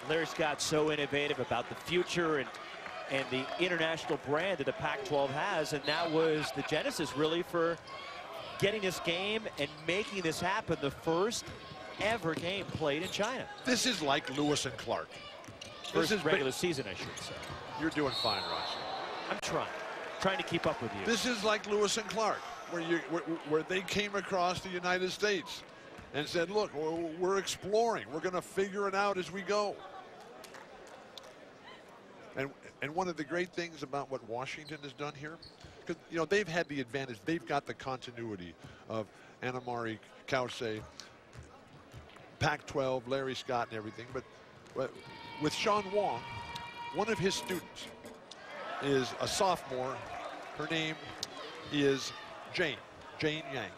Larry Scott's so innovative about the future and the international brand that the Pac-12 has, and that was the genesis really for getting this game and making this happen, the first ever game played in China. This is like Lewis and Clark. First regular season, I should say. You're doing fine, Ross. I'm trying to keep up with you. This is like Lewis and Clark, where they came across the United States and said, look, we're exploring. We're going to figure it out as we go. And one of the great things about what Washington has done here, because, you know, they've had the advantage. They've got the continuity of Anamari Kausei, Pac-12, Larry Scott and everything. But with Sean Wong, one of his students is a sophomore. Her name is Jane Yang.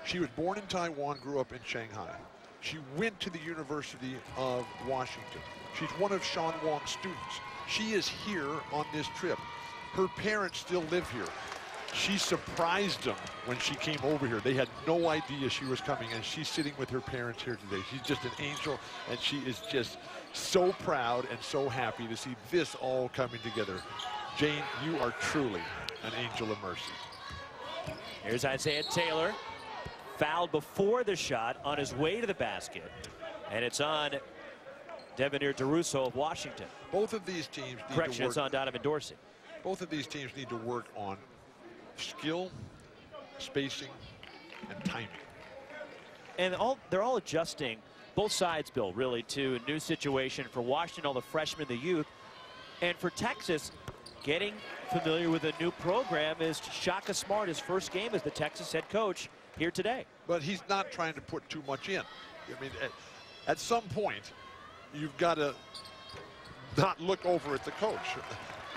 She was born in Taiwan, grew up in Shanghai. She went to the University of Washington. She's one of Sean Wong's students. She is here on this trip. Her parents still live here. She surprised them when she came over here. They had no idea she was coming, and she's sitting with her parents here today. She's just an angel, and she is just so proud and so happy to see this all coming together. Jane, you are truly an angel of mercy. Here's Isaiah Taylor, fouled before the shot on his way to the basket, and it's on Devenir DeRusso of Washington. Both of these teams need Correction, to work. it's on Donovan Dorsey. Both of these teams need to work on skill, spacing, and timing. And they're all adjusting, both sides, Bill, really, to a new situation. For Washington, all the freshmen, the youth. And for Texas, getting familiar with a new program is Shaka Smart, his first game as the Texas head coach here today. But he's not trying to put too much in. I mean, at some point, you've got to not look over at the coach.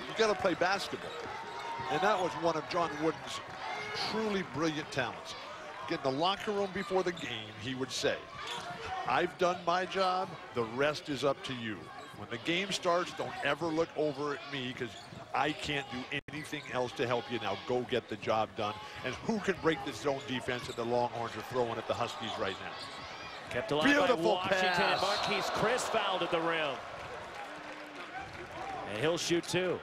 You've got to play basketball. And that was one of John Wooden's truly brilliant talents. Get in the locker room before the game, he would say, I've done my job, the rest is up to you. When the game starts, don't ever look over at me, because I can't do anything else to help you. Now go get the job done. And who can break this zone defense that the Longhorns are throwing at the Huskies right now? Kept alive by Washington, and Marquise Chris fouled at the rim. And he'll shoot two.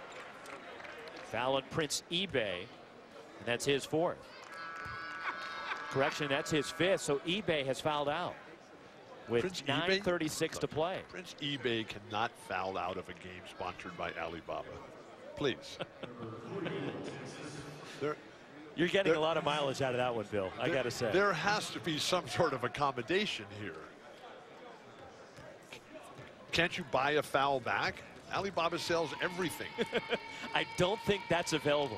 Fouling Prince eBay, and that's his fourth. Correction, that's his fifth, so eBay has fouled out with 9:36 to play. Prince eBay cannot foul out of a game sponsored by Alibaba. Please. You're getting a lot of mileage out of that one, Bill, I got to say. There has to be some sort of accommodation here. Can't you buy a foul back? Alibaba sells everything. I don't think that's available.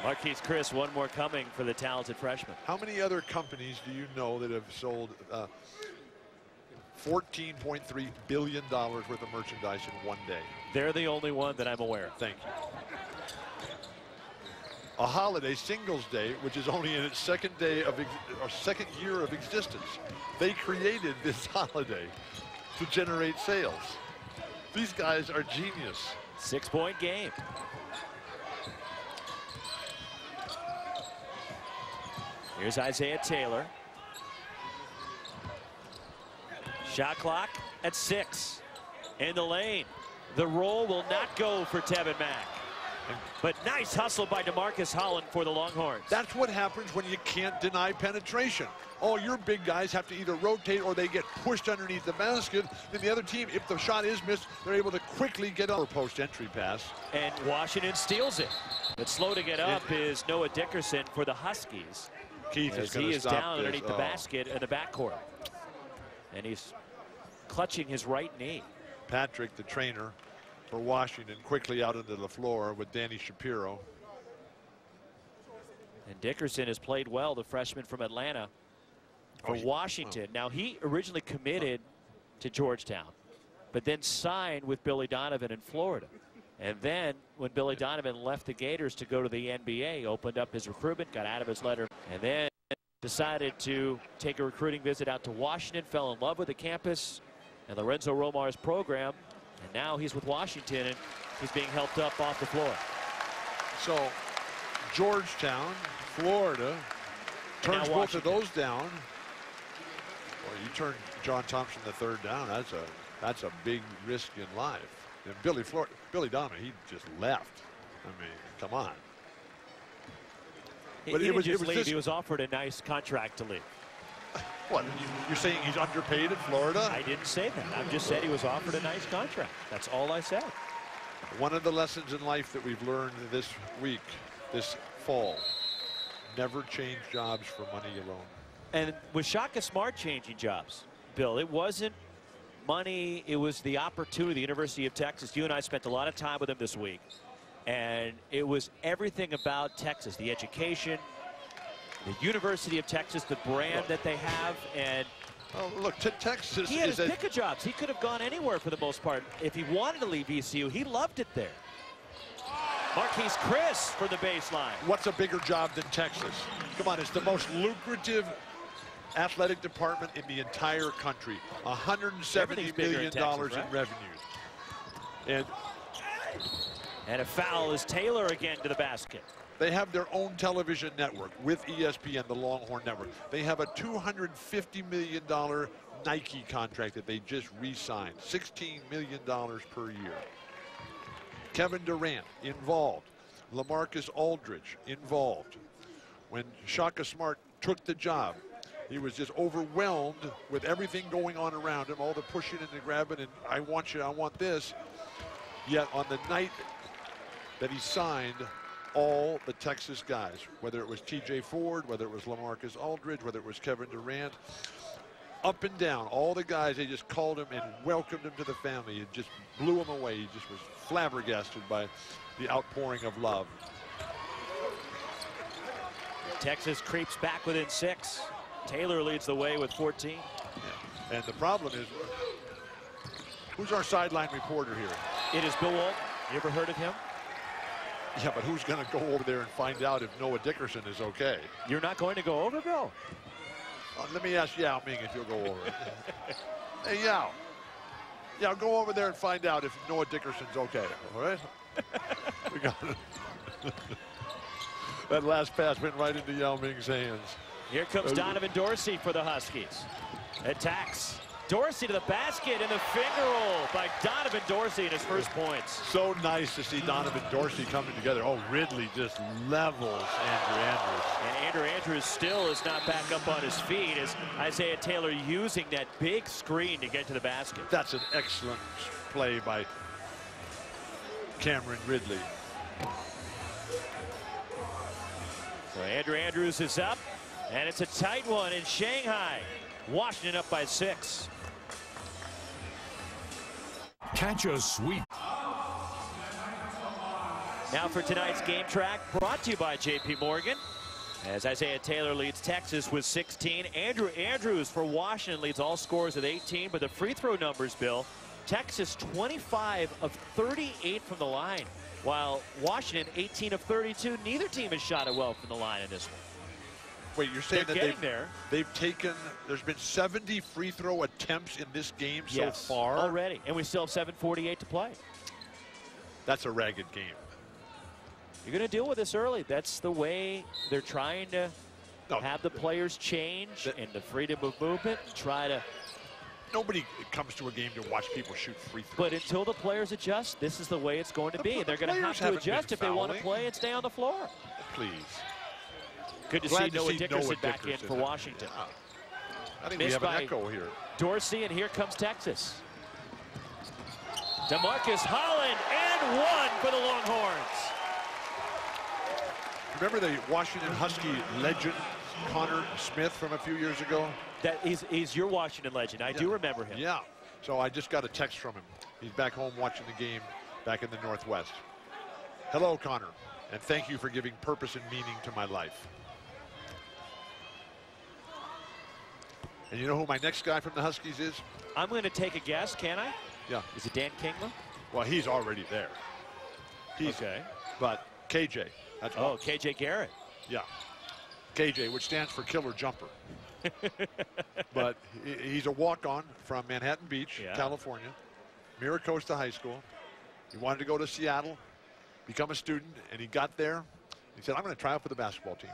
Marquise Chris, one more coming for the talented freshman. How many other companies do you know that have sold $14.3 billion worth of merchandise in one day? They're the only one that I'm aware of. Thank you. A holiday, Singles Day, which is only in its second year of existence. They created this holiday to generate sales. These guys are genius. 6-point game. Here's Isaiah Taylor. Shot clock at 6. In the lane. The roll will not go for Tevin Mack. But nice hustle by DeMarcus Holland for the Longhorns. That's what happens when you can't deny penetration. All your big guys have to either rotate or they get pushed underneath the basket. Then the other team, if the shot is missed, they're able to quickly get up. Post entry pass. And Washington steals it. But slow to get up is Noah Dickerson for the Huskies. Keith is he is down underneath the basket in the backcourt. And he's clutching his right knee. Patrick, the trainer for Washington, quickly out into the floor with Danny Shapiro. And Dickerson has played well, the freshman from Atlanta, for Washington. Now, he originally committed to Georgetown, but then signed with Billy Donovan in Florida. And then when Billy Donovan left the Gators to go to the NBA, opened up his recruitment, got out of his letter, and then decided to take a recruiting visit out to Washington, fell in love with the campus and Lorenzo Romar's program, and now he's with Washington, and he's being helped up off the floor. So Georgetown, Florida, turns both of those down. Well, you turn John Thompson III down, that's a big risk in life. And Billy Donovan, he just left. I mean, come on. But he was offered a nice contract to leave. What, you're saying he's underpaid at Florida? I didn't say that. I just said he was offered a nice contract. That's all I said. One of the lessons in life that we've learned this week, this fall, never change jobs for money alone. And with Shaka Smart changing jobs, Bill, it wasn't money, it was the opportunity. The University of Texas, you and I spent a lot of time with him this week, and it was everything about Texas, the education, the University of Texas, the brand that they have, and look, Texas. He had his pick of jobs. He could have gone anywhere for the most part. If he wanted to leave ECU, he loved it there. Marquise Chris for the baseline. What's a bigger job than Texas? Come on, it's the most lucrative athletic department in the entire country. $170 million in revenues. And a foul is Taylor again to the basket. They have their own television network with ESPN, the Longhorn Network. They have a $250 million Nike contract that they just re-signed, $16 million per year. Kevin Durant involved. LaMarcus Aldridge involved. When Shaka Smart took the job, he was just overwhelmed with everything going on around him, all the pushing and the grabbing, and I want you, I want this. Yet on the night that he signed, all the Texas guys, whether it was TJ Ford, whether it was LaMarcus Aldridge, whether it was Kevin Durant, up and down, all the guys, they just called him and welcomed him to the family. It just blew him away. He just was flabbergasted by the outpouring of love. Texas creeps back within 6. Taylor leads the way with 14. Yeah. And the problem is, who's our sideline reporter here? It is Bill Walton. You ever heard of him? Yeah, but who's going to go over there and find out if Noah Dickerson is okay? You're not going to go over, Bill? Let me ask Yao Ming if you'll go over. Hey, Yao. Yeah, go over there and find out if Noah Dickerson's okay, all right? We got it. That last pass went right into Yao Ming's hands. Here comes Donovan Dorsey for the Huskies. Attacks. Dorsey to the basket and the finger roll by Donovan Dorsey in his first points. So nice to see Donovan Dorsey coming together. Oh, Ridley just levels Andrew Andrews. And Andrew Andrews still is not back up on his feet as Isaiah Taylor using that big screen to get to the basket. That's an excellent play by Cameron Ridley. So Andrew Andrews is up, and it's a tight one in Shanghai. Washington up by 6. Catch a sweep. Now for tonight's game track, brought to you by JP Morgan. As Isaiah Taylor leads Texas with 16. Andrew Andrews for Washington leads all scores with 18. But the free throw numbers, Bill, Texas 25 of 38 from the line, while Washington 18 of 32. Neither team has shot it well from the line in this one. Wait, you're saying that they've taken, there's been 70 free throw attempts in this game so far? Already, and we still have 7:48 to play. That's a ragged game. You're going to deal with this early. That's the way they're trying to No, have the players change and the freedom of movement and try to. Nobody comes to a game to watch people shoot free throws. But until the players adjust, this is the way it's going to be. They're going to have to adjust if they want to play and stay on the floor. Please. Good to see Noah Dickerson back in for Washington. Yeah. I think we have an echo here. Dorsey, and here comes Texas. DeMarcus Holland, and one for the Longhorns. Remember the Washington Husky legend, Connor Smith, from a few years ago? That he's your Washington legend. I do remember him. Yeah. So I just got a text from him. He's back home watching the game back in the Northwest. Hello, Connor, and thank you for giving purpose and meaning to my life. And you know who my next guy from the Huskies is? I'm going to take a guess, can I? Yeah. Is it Dan Kingma? Well, he's already there. Okay. But KJ. That's KJ Garrett. Yeah. KJ, which stands for Killer Jumper. But he's a walk-on from Manhattan Beach, California, Miracosta High School. He wanted to go to Seattle, become a student, and he got there. He said, I'm going to try out for the basketball team.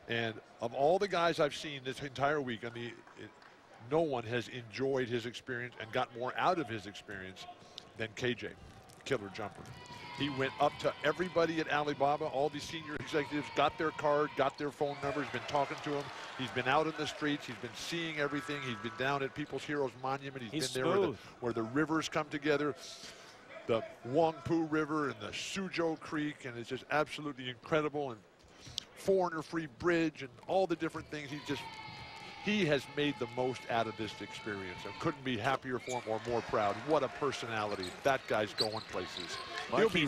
And of all the guys I've seen this entire week, no one has enjoyed his experience and got more out of his experience than KJ, Killer Jumper. He went up to everybody at Alibaba, all the senior executives, got their card, got their phone numbers, been talking to them. He's been out in the streets. He's been seeing everything. He's been down at People's Heroes Monument. He's been there where the rivers come together, the Wangpu River and the Suzhou Creek, and it's just absolutely incredible. And foreigner-free bridge and all the different things. He has made the most out of this experience and couldn't be happier for him or more proud. What a personality. That guy's going places.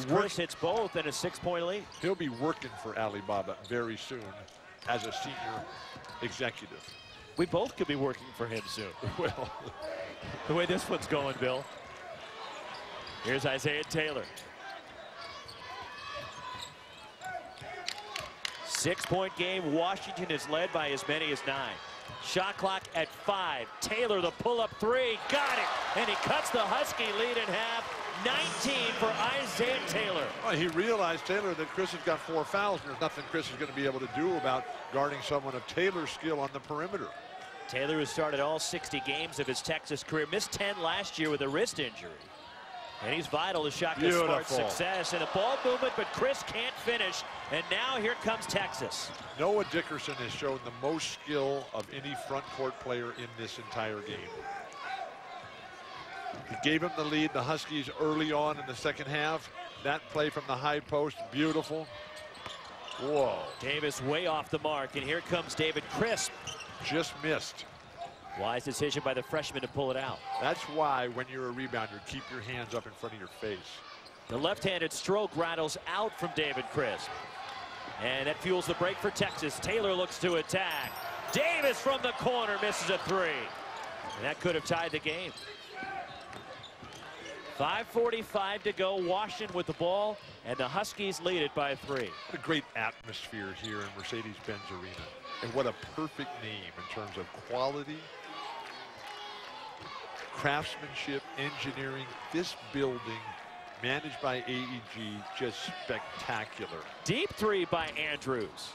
Chris hits both and a 6-point lead. He'll be working for Alibaba very soon as a senior executive. We both could be working for him soon. Well, the way this one's going, Bill. Here's Isaiah Taylor. 6-point game. Washington is led by as many as 9. Shot clock at 5. Taylor, the pull-up 3. Got it. And he cuts the Husky lead in half. 19 for Isaiah Taylor. Well, he realized, Taylor, that Chris has got 4 fouls, and there's nothing Chris is going to be able to do about guarding someone of Taylor's skill on the perimeter. Taylor has started all 60 games of his Texas career. Missed 10 last year with a wrist injury. And he's vital to Shaka Smart's success and a ball movement, but Chris can't finish. And now here comes Texas. Noah Dickerson has shown the most skill of any front court player in this entire game. He gave him the lead, the Huskies, early on in the second half. That play from the high post, beautiful. Whoa. Davis way off the mark, and here comes David Crisp. Just missed. Wise decision by the freshman to pull it out. That's why when you're a rebounder, keep your hands up in front of your face. The left-handed stroke rattles out from David Crisp. And that fuels the break for Texas. Taylor looks to attack. Davis from the corner misses a 3. And that could have tied the game. 5:45 to go. Washington with the ball, and the Huskies lead it by 3. What a great atmosphere here in Mercedes-Benz Arena. And what a perfect name in terms of quality, craftsmanship, engineering. This building, managed by AEG, just spectacular. Deep 3 by Andrews.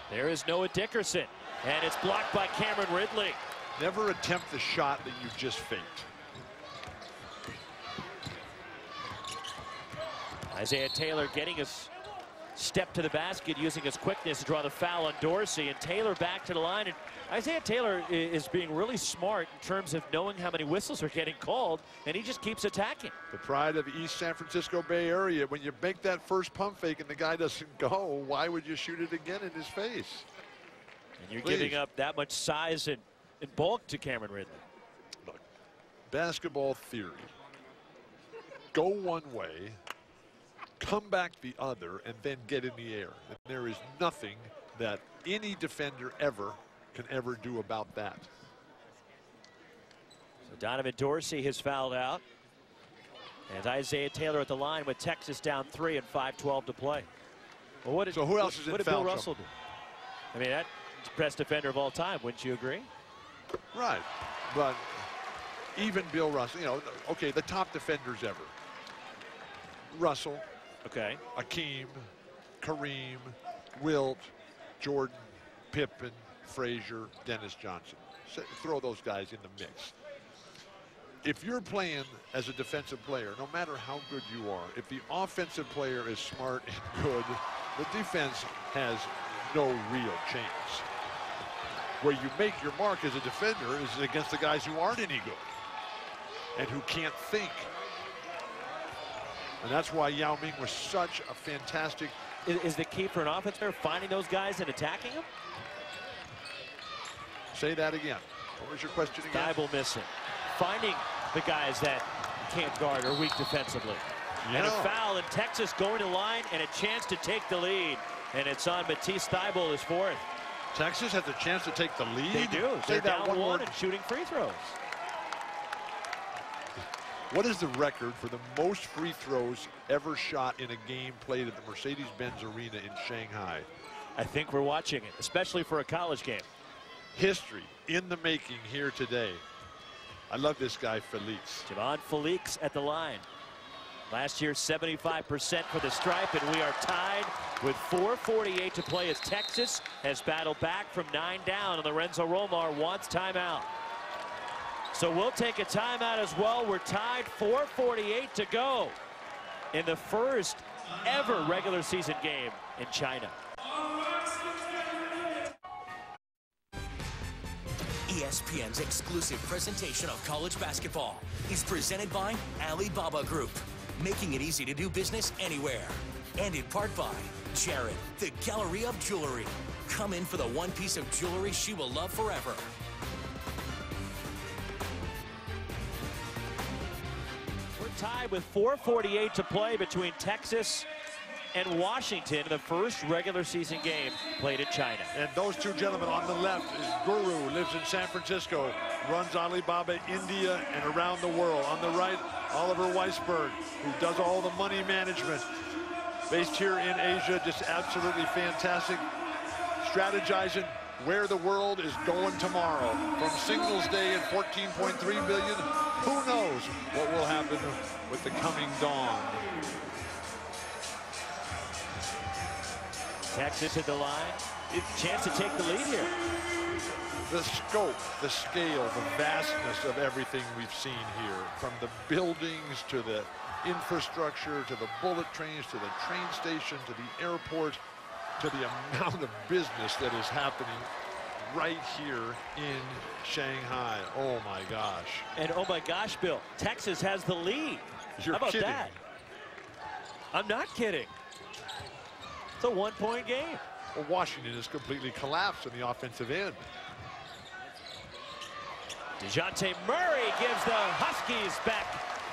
There is Noah Dickerson, and it's blocked by Cameron Ridley. Never attempt the shot that you just faked. Isaiah Taylor getting his step to the basket, using his quickness to draw the foul on Dorsey, and Taylor back to the line. And Isaiah Taylor is being really smart in terms of knowing how many whistles are getting called, and he just keeps attacking. The pride of East San Francisco Bay Area. When you make that first pump fake and the guy doesn't go, why would you shoot it again in his face? And you're giving up that much size and bulk to Cameron Ridley. Look, basketball theory. Go one way, come back the other, and then get in the air. And there is nothing that any defender can ever do about that. So Donovan Dorsey has fouled out. And Isaiah Taylor at the line with Texas down 3 and 5:12 to play. Well, so who else is in what did foul Bill Russell do? I mean, that's the best defender of all time, wouldn't you agree? Right. But even Bill Russell, okay, the top defenders ever. Russell. Okay. Akeem, Kareem, Wilt, Jordan. Pippen, Frazier, Dennis Johnson. Throw those guys in the mix. If you're playing as a defensive player, no matter how good you are, if the offensive player is smart and good, the defense has no real chance. Where you make your mark as a defender is against the guys who aren't any good and who can't think. And that's why Yao Ming was such a fantastic. Is the key for an offense player finding those guys and attacking them? Say that again. What was your question again? Thibault missing. Finding the guys that can't guard or weak defensively. Yeah. And a foul, and Texas going to line and a chance to take the lead. And it's on Matisse Thybulle, his fourth. Texas has a chance to take the lead. They do. Say They're that down one and shooting free throws. What is the record for the most free throws ever shot in a game played at the Mercedes-Benz Arena in Shanghai? I think we're watching it, especially for a college game. History in the making here today. I love this guy, Felix. Javon Felix at the line. Last year, 75% for the stripe, and we are tied with 4:48 to play as Texas has battled back from 9 down, and Lorenzo Romar wants timeout. So we'll take a timeout as well. We're tied, 4:48 to go in the first ever regular season game in China. ESPN's exclusive presentation of college basketball is presented by Alibaba Group, making it easy to do business anywhere. And in part by Jared, the Gallery of Jewelry. Come in for the one piece of jewelry she will love forever. We're tied with 4:48 to play between Texas and Washington in the first regular season game played in China. And those two gentlemen on the left is Guru, lives in San Francisco, runs Alibaba India and around the world. On the right, Oliver Weisberg, who does all the money management. Based here in Asia, just absolutely fantastic. Strategizing where the world is going tomorrow. From Singles Day at 14.3 billion, who knows what will happen with the coming dawn. Texas at the line. Chance to take the lead here. The scope, the scale, the vastness of everything we've seen here, from the buildings to the infrastructure to the bullet trains to the train station to the airport to the amount of business that is happening right here in Shanghai. Oh my gosh. And oh my gosh, Bill, Texas has the lead. You're How about kidding. that? I'm not kidding. It's a one-point game. Well, Washington has completely collapsed on the offensive end. DeJounte Murray gives the Huskies back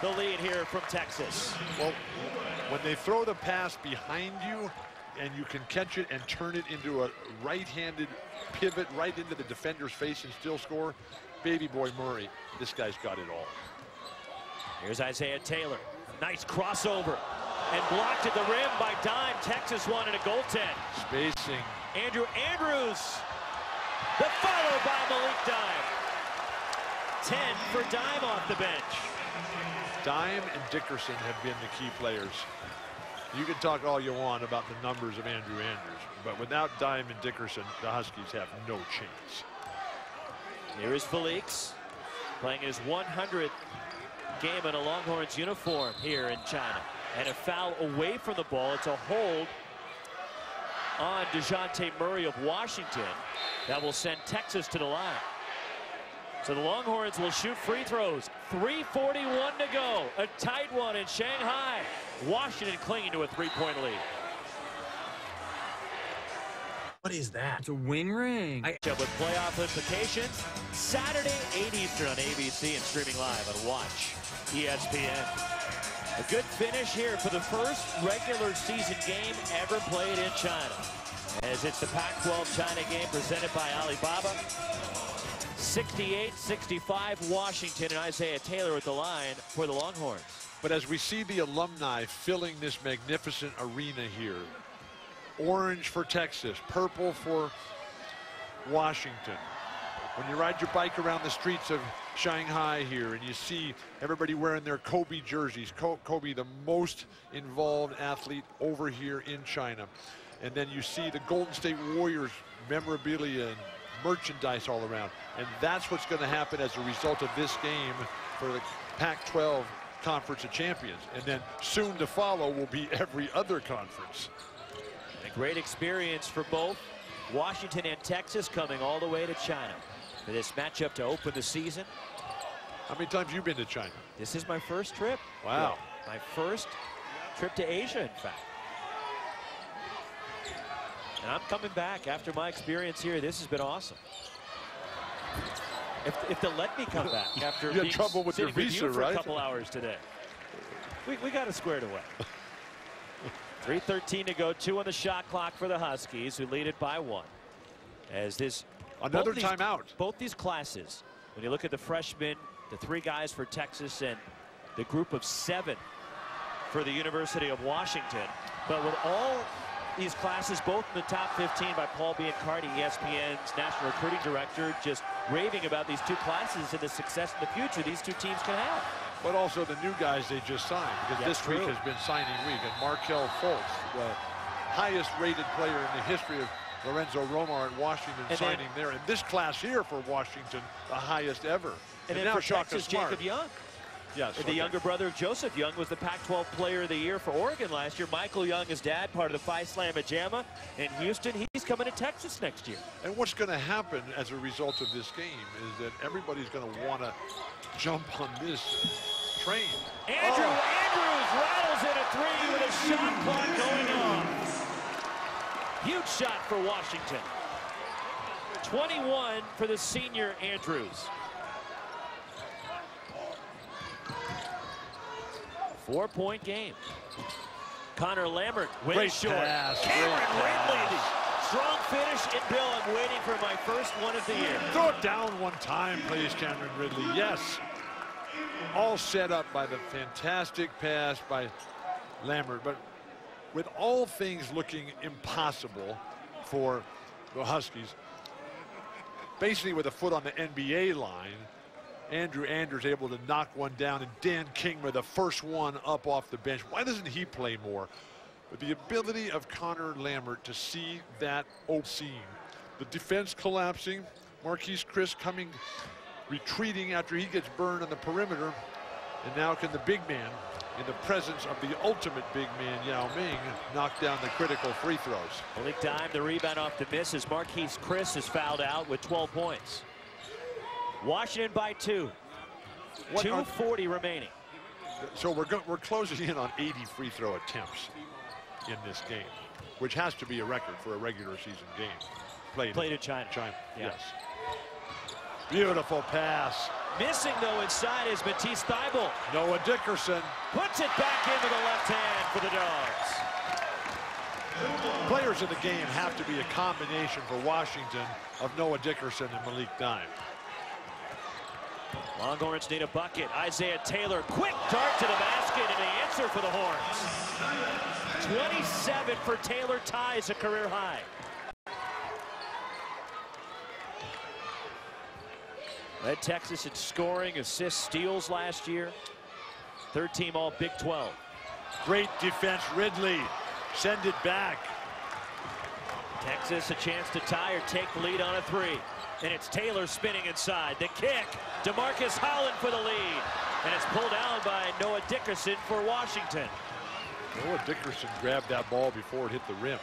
the lead here from Texas. Well, when they throw the pass behind you and you can catch it and turn it into a right-handed pivot right into the defender's face and still score, baby boy Murray, this guy's got it all. Here's Isaiah Taylor. Nice crossover. And blocked at the rim by Dime. Texas wanted a goaltend. Spacing. Andrew Andrews. The follow by Malik Dime. 10 for Dime off the bench. Dime and Dickerson have been the key players. You can talk all you want about the numbers of Andrew Andrews, but without Dime and Dickerson, the Huskies have no chance. Here is Felix playing his 100th game in a Longhorns uniform here in China. And a foul away from the ball. It's a hold on DeJounte Murray of Washington that will send Texas to the line. So the Longhorns will shoot free throws. 3:41 to go. A tight one in Shanghai. Washington clinging to a three-point lead. What is that? It's a wing ring. With playoff implications, Saturday, 8 Eastern on ABC and streaming live on Watch ESPN. A good finish here for the first regular season game ever played in China, as it's the Pac-12 China game presented by Alibaba. 68-65 Washington, and Isaiah Taylor at the line for the Longhorns. But as we see the alumni filling this magnificent arena here, orange for Texas, purple for Washington. When you ride your bike around the streets of Shanghai here and you see everybody wearing their Kobe jerseys, Kobe, the most involved athlete over here in China. and then you see the Golden State Warriors memorabilia and merchandise all around. And that's what's going to happen as a result of this game for the Pac-12 Conference of Champions. And then soon to follow will be every other conference. A great experience for both Washington and Texas, coming all the way to China for this matchup to open the season. How many times have you been to China? This is my first trip. Wow. My first trip to Asia, in fact. And I'm coming back after my experience here. This has been awesome. If they'll let me come back after you had trouble with your visa, for right? a couple hours today. We got it squared away. 3:13 to go, 2 on the shot clock for the Huskies, who lead it by 1. As this another timeout. Both these classes, when you look at the freshmen, the 3 guys for Texas and the group of 7 for the University of Washington, but with all these classes both in the top 15 by Paul Biancardi, ESPN's national recruiting director, just raving about these 2 classes and the success in the future these 2 teams can have. But also the new guys they just signed, because this week has been signing week. And Markelle Fultz, the highest rated player in the history of Lorenzo Romar at Washington, and signing there. And this class here for Washington, the highest ever. And then now for Texas, Jacob Young. Yes, the younger brother of Joseph Young was the Pac-12 Player of the Year for Oregon last year. Michael Young, his dad, part of the Phi Slamma Jamma in Houston. He's coming to Texas next year. And what's going to happen as a result of this game is that everybody's going to want to jump on this train. Andrews rattles in a 3 with a shot clock going off. Huge shot for Washington. 21 for the senior Andrews. 4-point game. Connor Lambert way short. Cameron Ridley, strong finish. And Bill, I'm waiting for my first one of the year. Throw it down one time, please, Cameron Ridley. Yes. All set up by the fantastic pass by Lambert. But with all things looking impossible for the Huskies, basically with a foot on the NBA line, Andrew Andrews able to knock one down, and Dan Kingma, the first one up off the bench. Why doesn't he play more? But the ability of Connor Lambert to see that open seam. The defense collapsing, Marquise Chris retreating after he gets burned on the perimeter. And now can the big man, in the presence of the ultimate big man, Yao Ming, knock down the critical free throws. Malik Dime, the rebound off the miss, as Marquise Chris is fouled out with 12 points. Washington by 2. 2:40 remaining. So we're closing in on 80 free throw attempts in this game, which has to be a record for a regular season game. Played in China. Yes. Beautiful pass. Missing though inside is Matisse Thybulle. Noah Dickerson puts it back into the left hand for the Dogs. Players in the game have to be a combination for Washington of Noah Dickerson and Malik Dime. Longhorns need a bucket. Isaiah Taylor, quick dart to the basket, and the answer for the Horns. 27 for Taylor, ties a career high. Led Texas in scoring, assists, steals last year. Third team all Big 12. Great defense, Ridley. Send it back. Texas a chance to tie or take the lead on a 3. And it's Taylor spinning inside. The kick, DeMarcus Holland for the lead. And it's pulled down by Noah Dickerson for Washington. Noah Dickerson grabbed that ball before it hit the rim,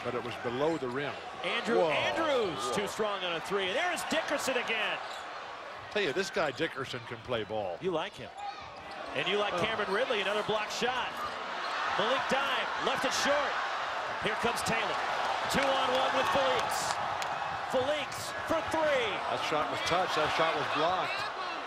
but it was below the rim. Andrews too strong on a 3. And there's Dickerson again. Tell you, this guy Dickerson can play ball. You like him. And you like Cameron Ridley, another block shot. Malik Dime, left it short. Here comes Taylor. 2-on-1 with Felix. Felix for 3. That shot was touched. That shot was blocked.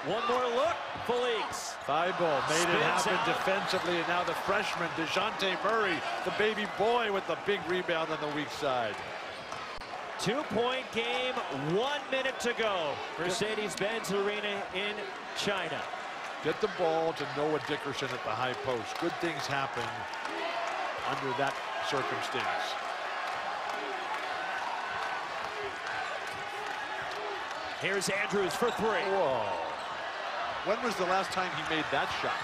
One more look. Felix. Thybulle made it happen defensively, and now the freshman DeJounte Murray, the baby boy, with the big rebound on the weak side. 2-point game, 1 minute to go. Mercedes-Benz Arena in China. Get the ball to Noah Dickerson at the high post. Good things happen under that circumstance. Here's Andrews for 3. Whoa. When was the last time he made that shot?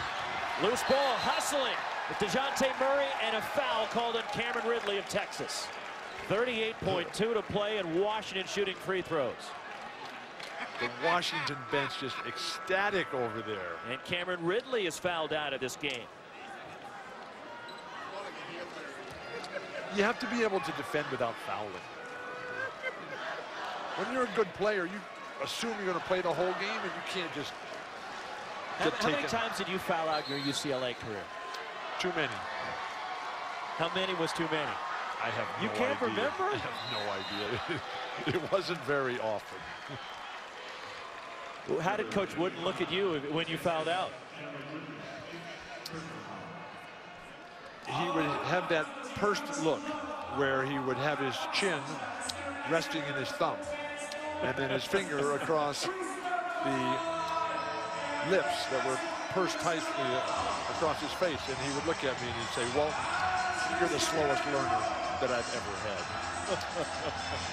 Loose ball, hustling with DeJounte Murray, and a foul called on Cameron Ridley of Texas. 38.2 to play, and Washington shooting free throws. The Washington bench just ecstatic over there. And Cameron Ridley is fouled out of this game. You have to be able to defend without fouling. When you're a good player, you assume you're going to play the whole game, and you can't just How many times did you foul out your UCLA career? Too many. How many was too many? I have no idea. You can't remember? I have no idea. It wasn't very often. How did Coach Wooden look at you when you fouled out? He would have that pursed look where he would have his chin resting in his thumb and then his finger across the lips that were pursed tightly across his face, and he would look at me and he'd say, "Well, you're the slowest learner that I've ever had."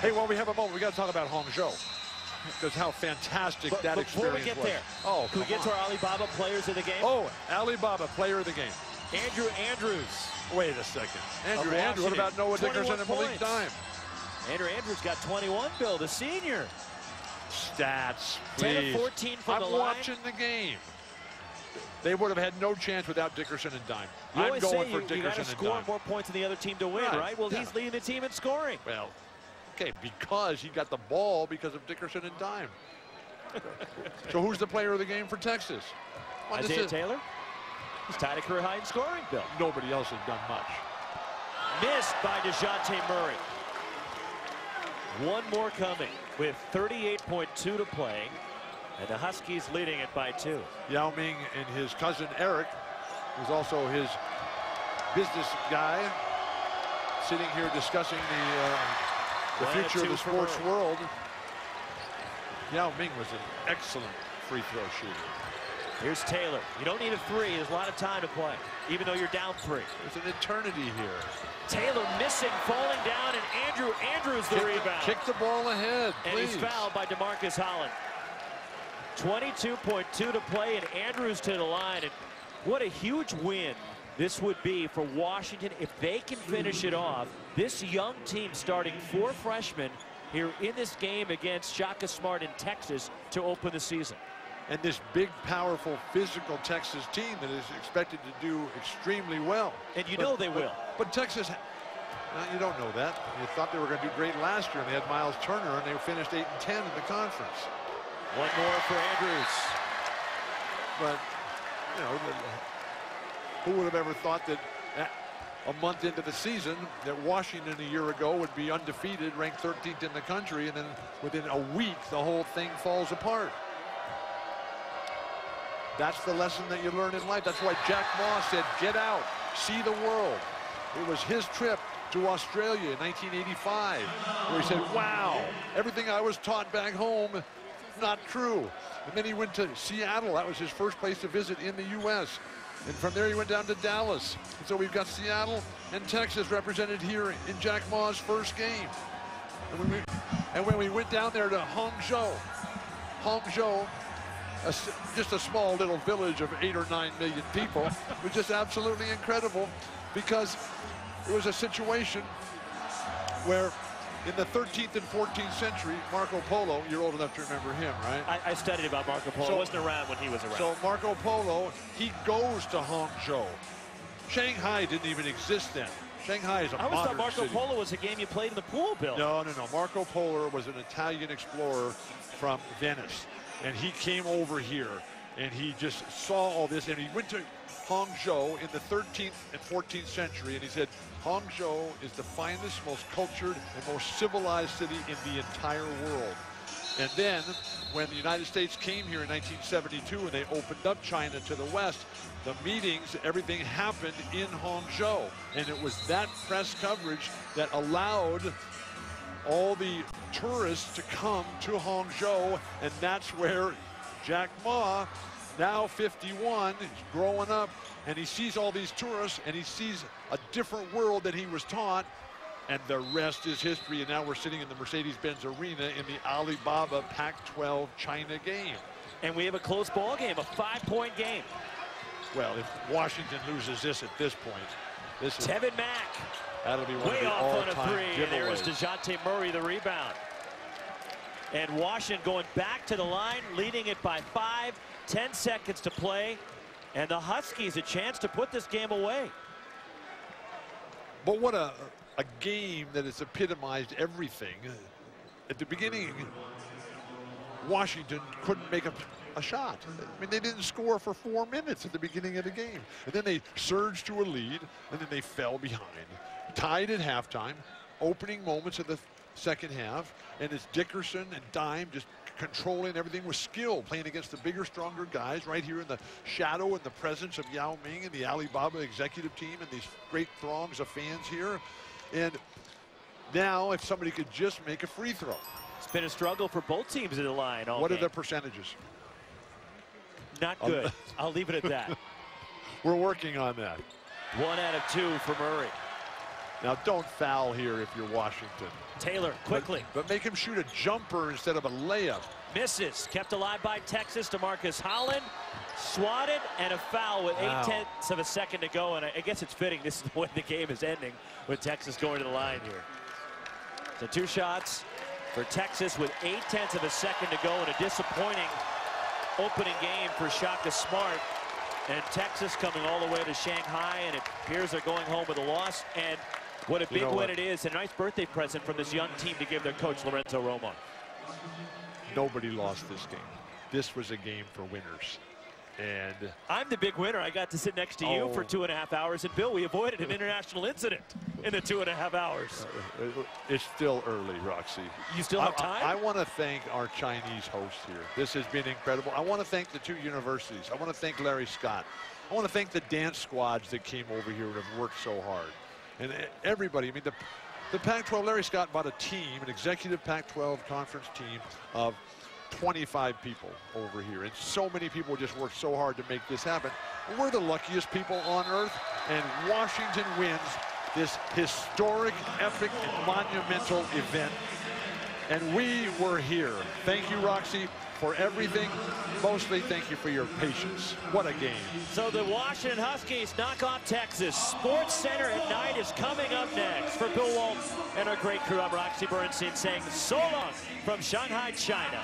Hey, while we have a moment, we got to talk about Hangzhou, because how fantastic that experience was. Before we get there, can we get to our Alibaba players of the game? Oh, Alibaba player of the game. Andrew Andrews. Wait a second. Andrew Andrews, what about Noah Dickerson and Malik Dime? Andrew Andrews got 21, Bill, the senior. Stats, please. 10 of 14 from the line. I'm watching the game. They would have had no chance without Dickerson and Dime. You I'm going for you Dickerson got to and score Dime. more points than the other team to win, right? Well, he's leading the team in scoring. Well, okay, because he got the ball because of Dickerson and Dime. So who's the player of the game for Texas? Well, Isaiah Taylor. He's tied a career high in scoring, Bill. Nobody else has done much. Missed by DeJounte Murray. One more coming with 38.2 to play. And the Huskies leading it by 2. Yao Ming and his cousin Eric, who's also his business guy, sitting here discussing the future of the sports world. Yao Ming was an excellent free throw shooter. Here's Taylor. You don't need a 3. There's a lot of time to play, even though you're down 3. There's an eternity here. Taylor missing, falling down, and Andrew Andrews the rebound. Kick the ball ahead, please. And he's fouled by DeMarcus Holland. 22.2 to play, and Andrews to the line. And what a huge win this would be for Washington if they can finish it off. This young team starting 4 freshmen here in this game against Shaka Smart in Texas to open the season. And this big, powerful, physical Texas team that is expected to do extremely well. And you know they will. But Texas, you don't know that. You thought they were going to do great last year, and they had Miles Turner, and they finished 8-10 in the conference. One more for Andrews. But, you know, who would have ever thought that a month into the season that Washington a year ago would be undefeated, ranked 13th in the country, and then within a week, the whole thing falls apart. That's the lesson that you learn in life. That's why Jack Moss said, get out, see the world. It was his trip to Australia in 1985, where he said, wow, everything I was taught back home, not true. And then he went to Seattle. That was his first place to visit in the U.S. And from there he went down to Dallas. And so we've got Seattle and Texas represented here in Jack Ma's first game. And when we went down there to Hangzhou, just a small little village of 8 or 9 million people, was just absolutely incredible, because it was a situation where in the 13th and 14th century, Marco Polo, you're old enough to remember him, right? I studied about Marco Polo. I wasn't around when he was around. So Marco Polo, he goes to Hangzhou. Shanghai didn't even exist then. Shanghai is a modern I always thought Marco city. Polo was a game you played in the pool, Bill. No. Marco Polo was an Italian explorer from Venice. And he came over here, and he just saw all this, and he went to Hangzhou in the 13th and 14th century, and he said, Hangzhou is the finest, most cultured, and most civilized city in the entire world. And then, when the United States came here in 1972, and they opened up China to the west, the meetings, everything happened in Hangzhou. And it was that press coverage that allowed all the tourists to come to Hangzhou, and that's where Jack Ma, now 51, is growing up, and he sees all these tourists, and he sees a different world than he was taught, and the rest is history. And now we're sitting in the Mercedes-Benz Arena in the Alibaba Pac-12 China game. And we have a close ball game, a 5-point game. Well, if Washington loses this at this point, this is... Tevin Mack That'll be one Way of the off on a all-time three, and there's giveaways. DeJounte Murray, the rebound. And Washington going back to the line, leading it by 5, 10 seconds to play. And the Huskies a chance to put this game away. But what a game that has epitomized everything. At the beginning, Washington couldn't make a shot. I mean, they didn't score for 4 minutes at the beginning of the game. And then they surged to a lead, and then they fell behind. Tied at halftime, opening moments of the second half, and it's Dickerson and Dime just controlling everything with skill, playing against the bigger, stronger guys right here in the shadow and the presence of Yao Ming and the Alibaba executive team and these great throngs of fans here. And now if somebody could just make a free throw. It's been a struggle for both teams at the line all What are game. the percentages? Not good. I'll leave it at that. We're working on that. 1 out of 2 for Murray. Now don't foul here if you're Washington. Taylor quickly. But make him shoot a jumper instead of a layup. Misses. Kept alive by Texas to Marcus Holland. Swatted and a foul with 8/10 of a second to go. And I guess it's fitting this is the way the game is ending with Texas going to the line here. So 2 shots for Texas with 8/10 of a second to go, and a disappointing opening game for Shaka Smart. And Texas coming all the way to Shanghai, and it appears they're going home with a loss. And what a big win it is, and a nice birthday present from this young team to give their coach Lorenzo Romo. Nobody lost this game. This was a game for winners. And I'm the big winner. I got to sit next to you for 2.5 hours, and Bill, we avoided an international incident in the 2.5 hours. It's still early, Roxy. You still have time? I want to thank our Chinese host here. This has been incredible. I want to thank the 2 universities. I want to thank Larry Scott. I want to thank the dance squads that came over here and have worked so hard. And everybody, I mean, the Pac-12, Larry Scott bought a team, an executive Pac-12 conference team of 25 people over here, and so many people just worked so hard to make this happen. We're the luckiest people on earth, and Washington wins this historic, epic, and monumental event. And we were here. Thank you, Roxy, for everything. Mostly thank you for your patience. What a game. So the Washington Huskies knock off Texas. Sports Center at night is coming up next. For Bill Walton and our great crew, I'm Roxy Bernstein saying so long from Shanghai, China.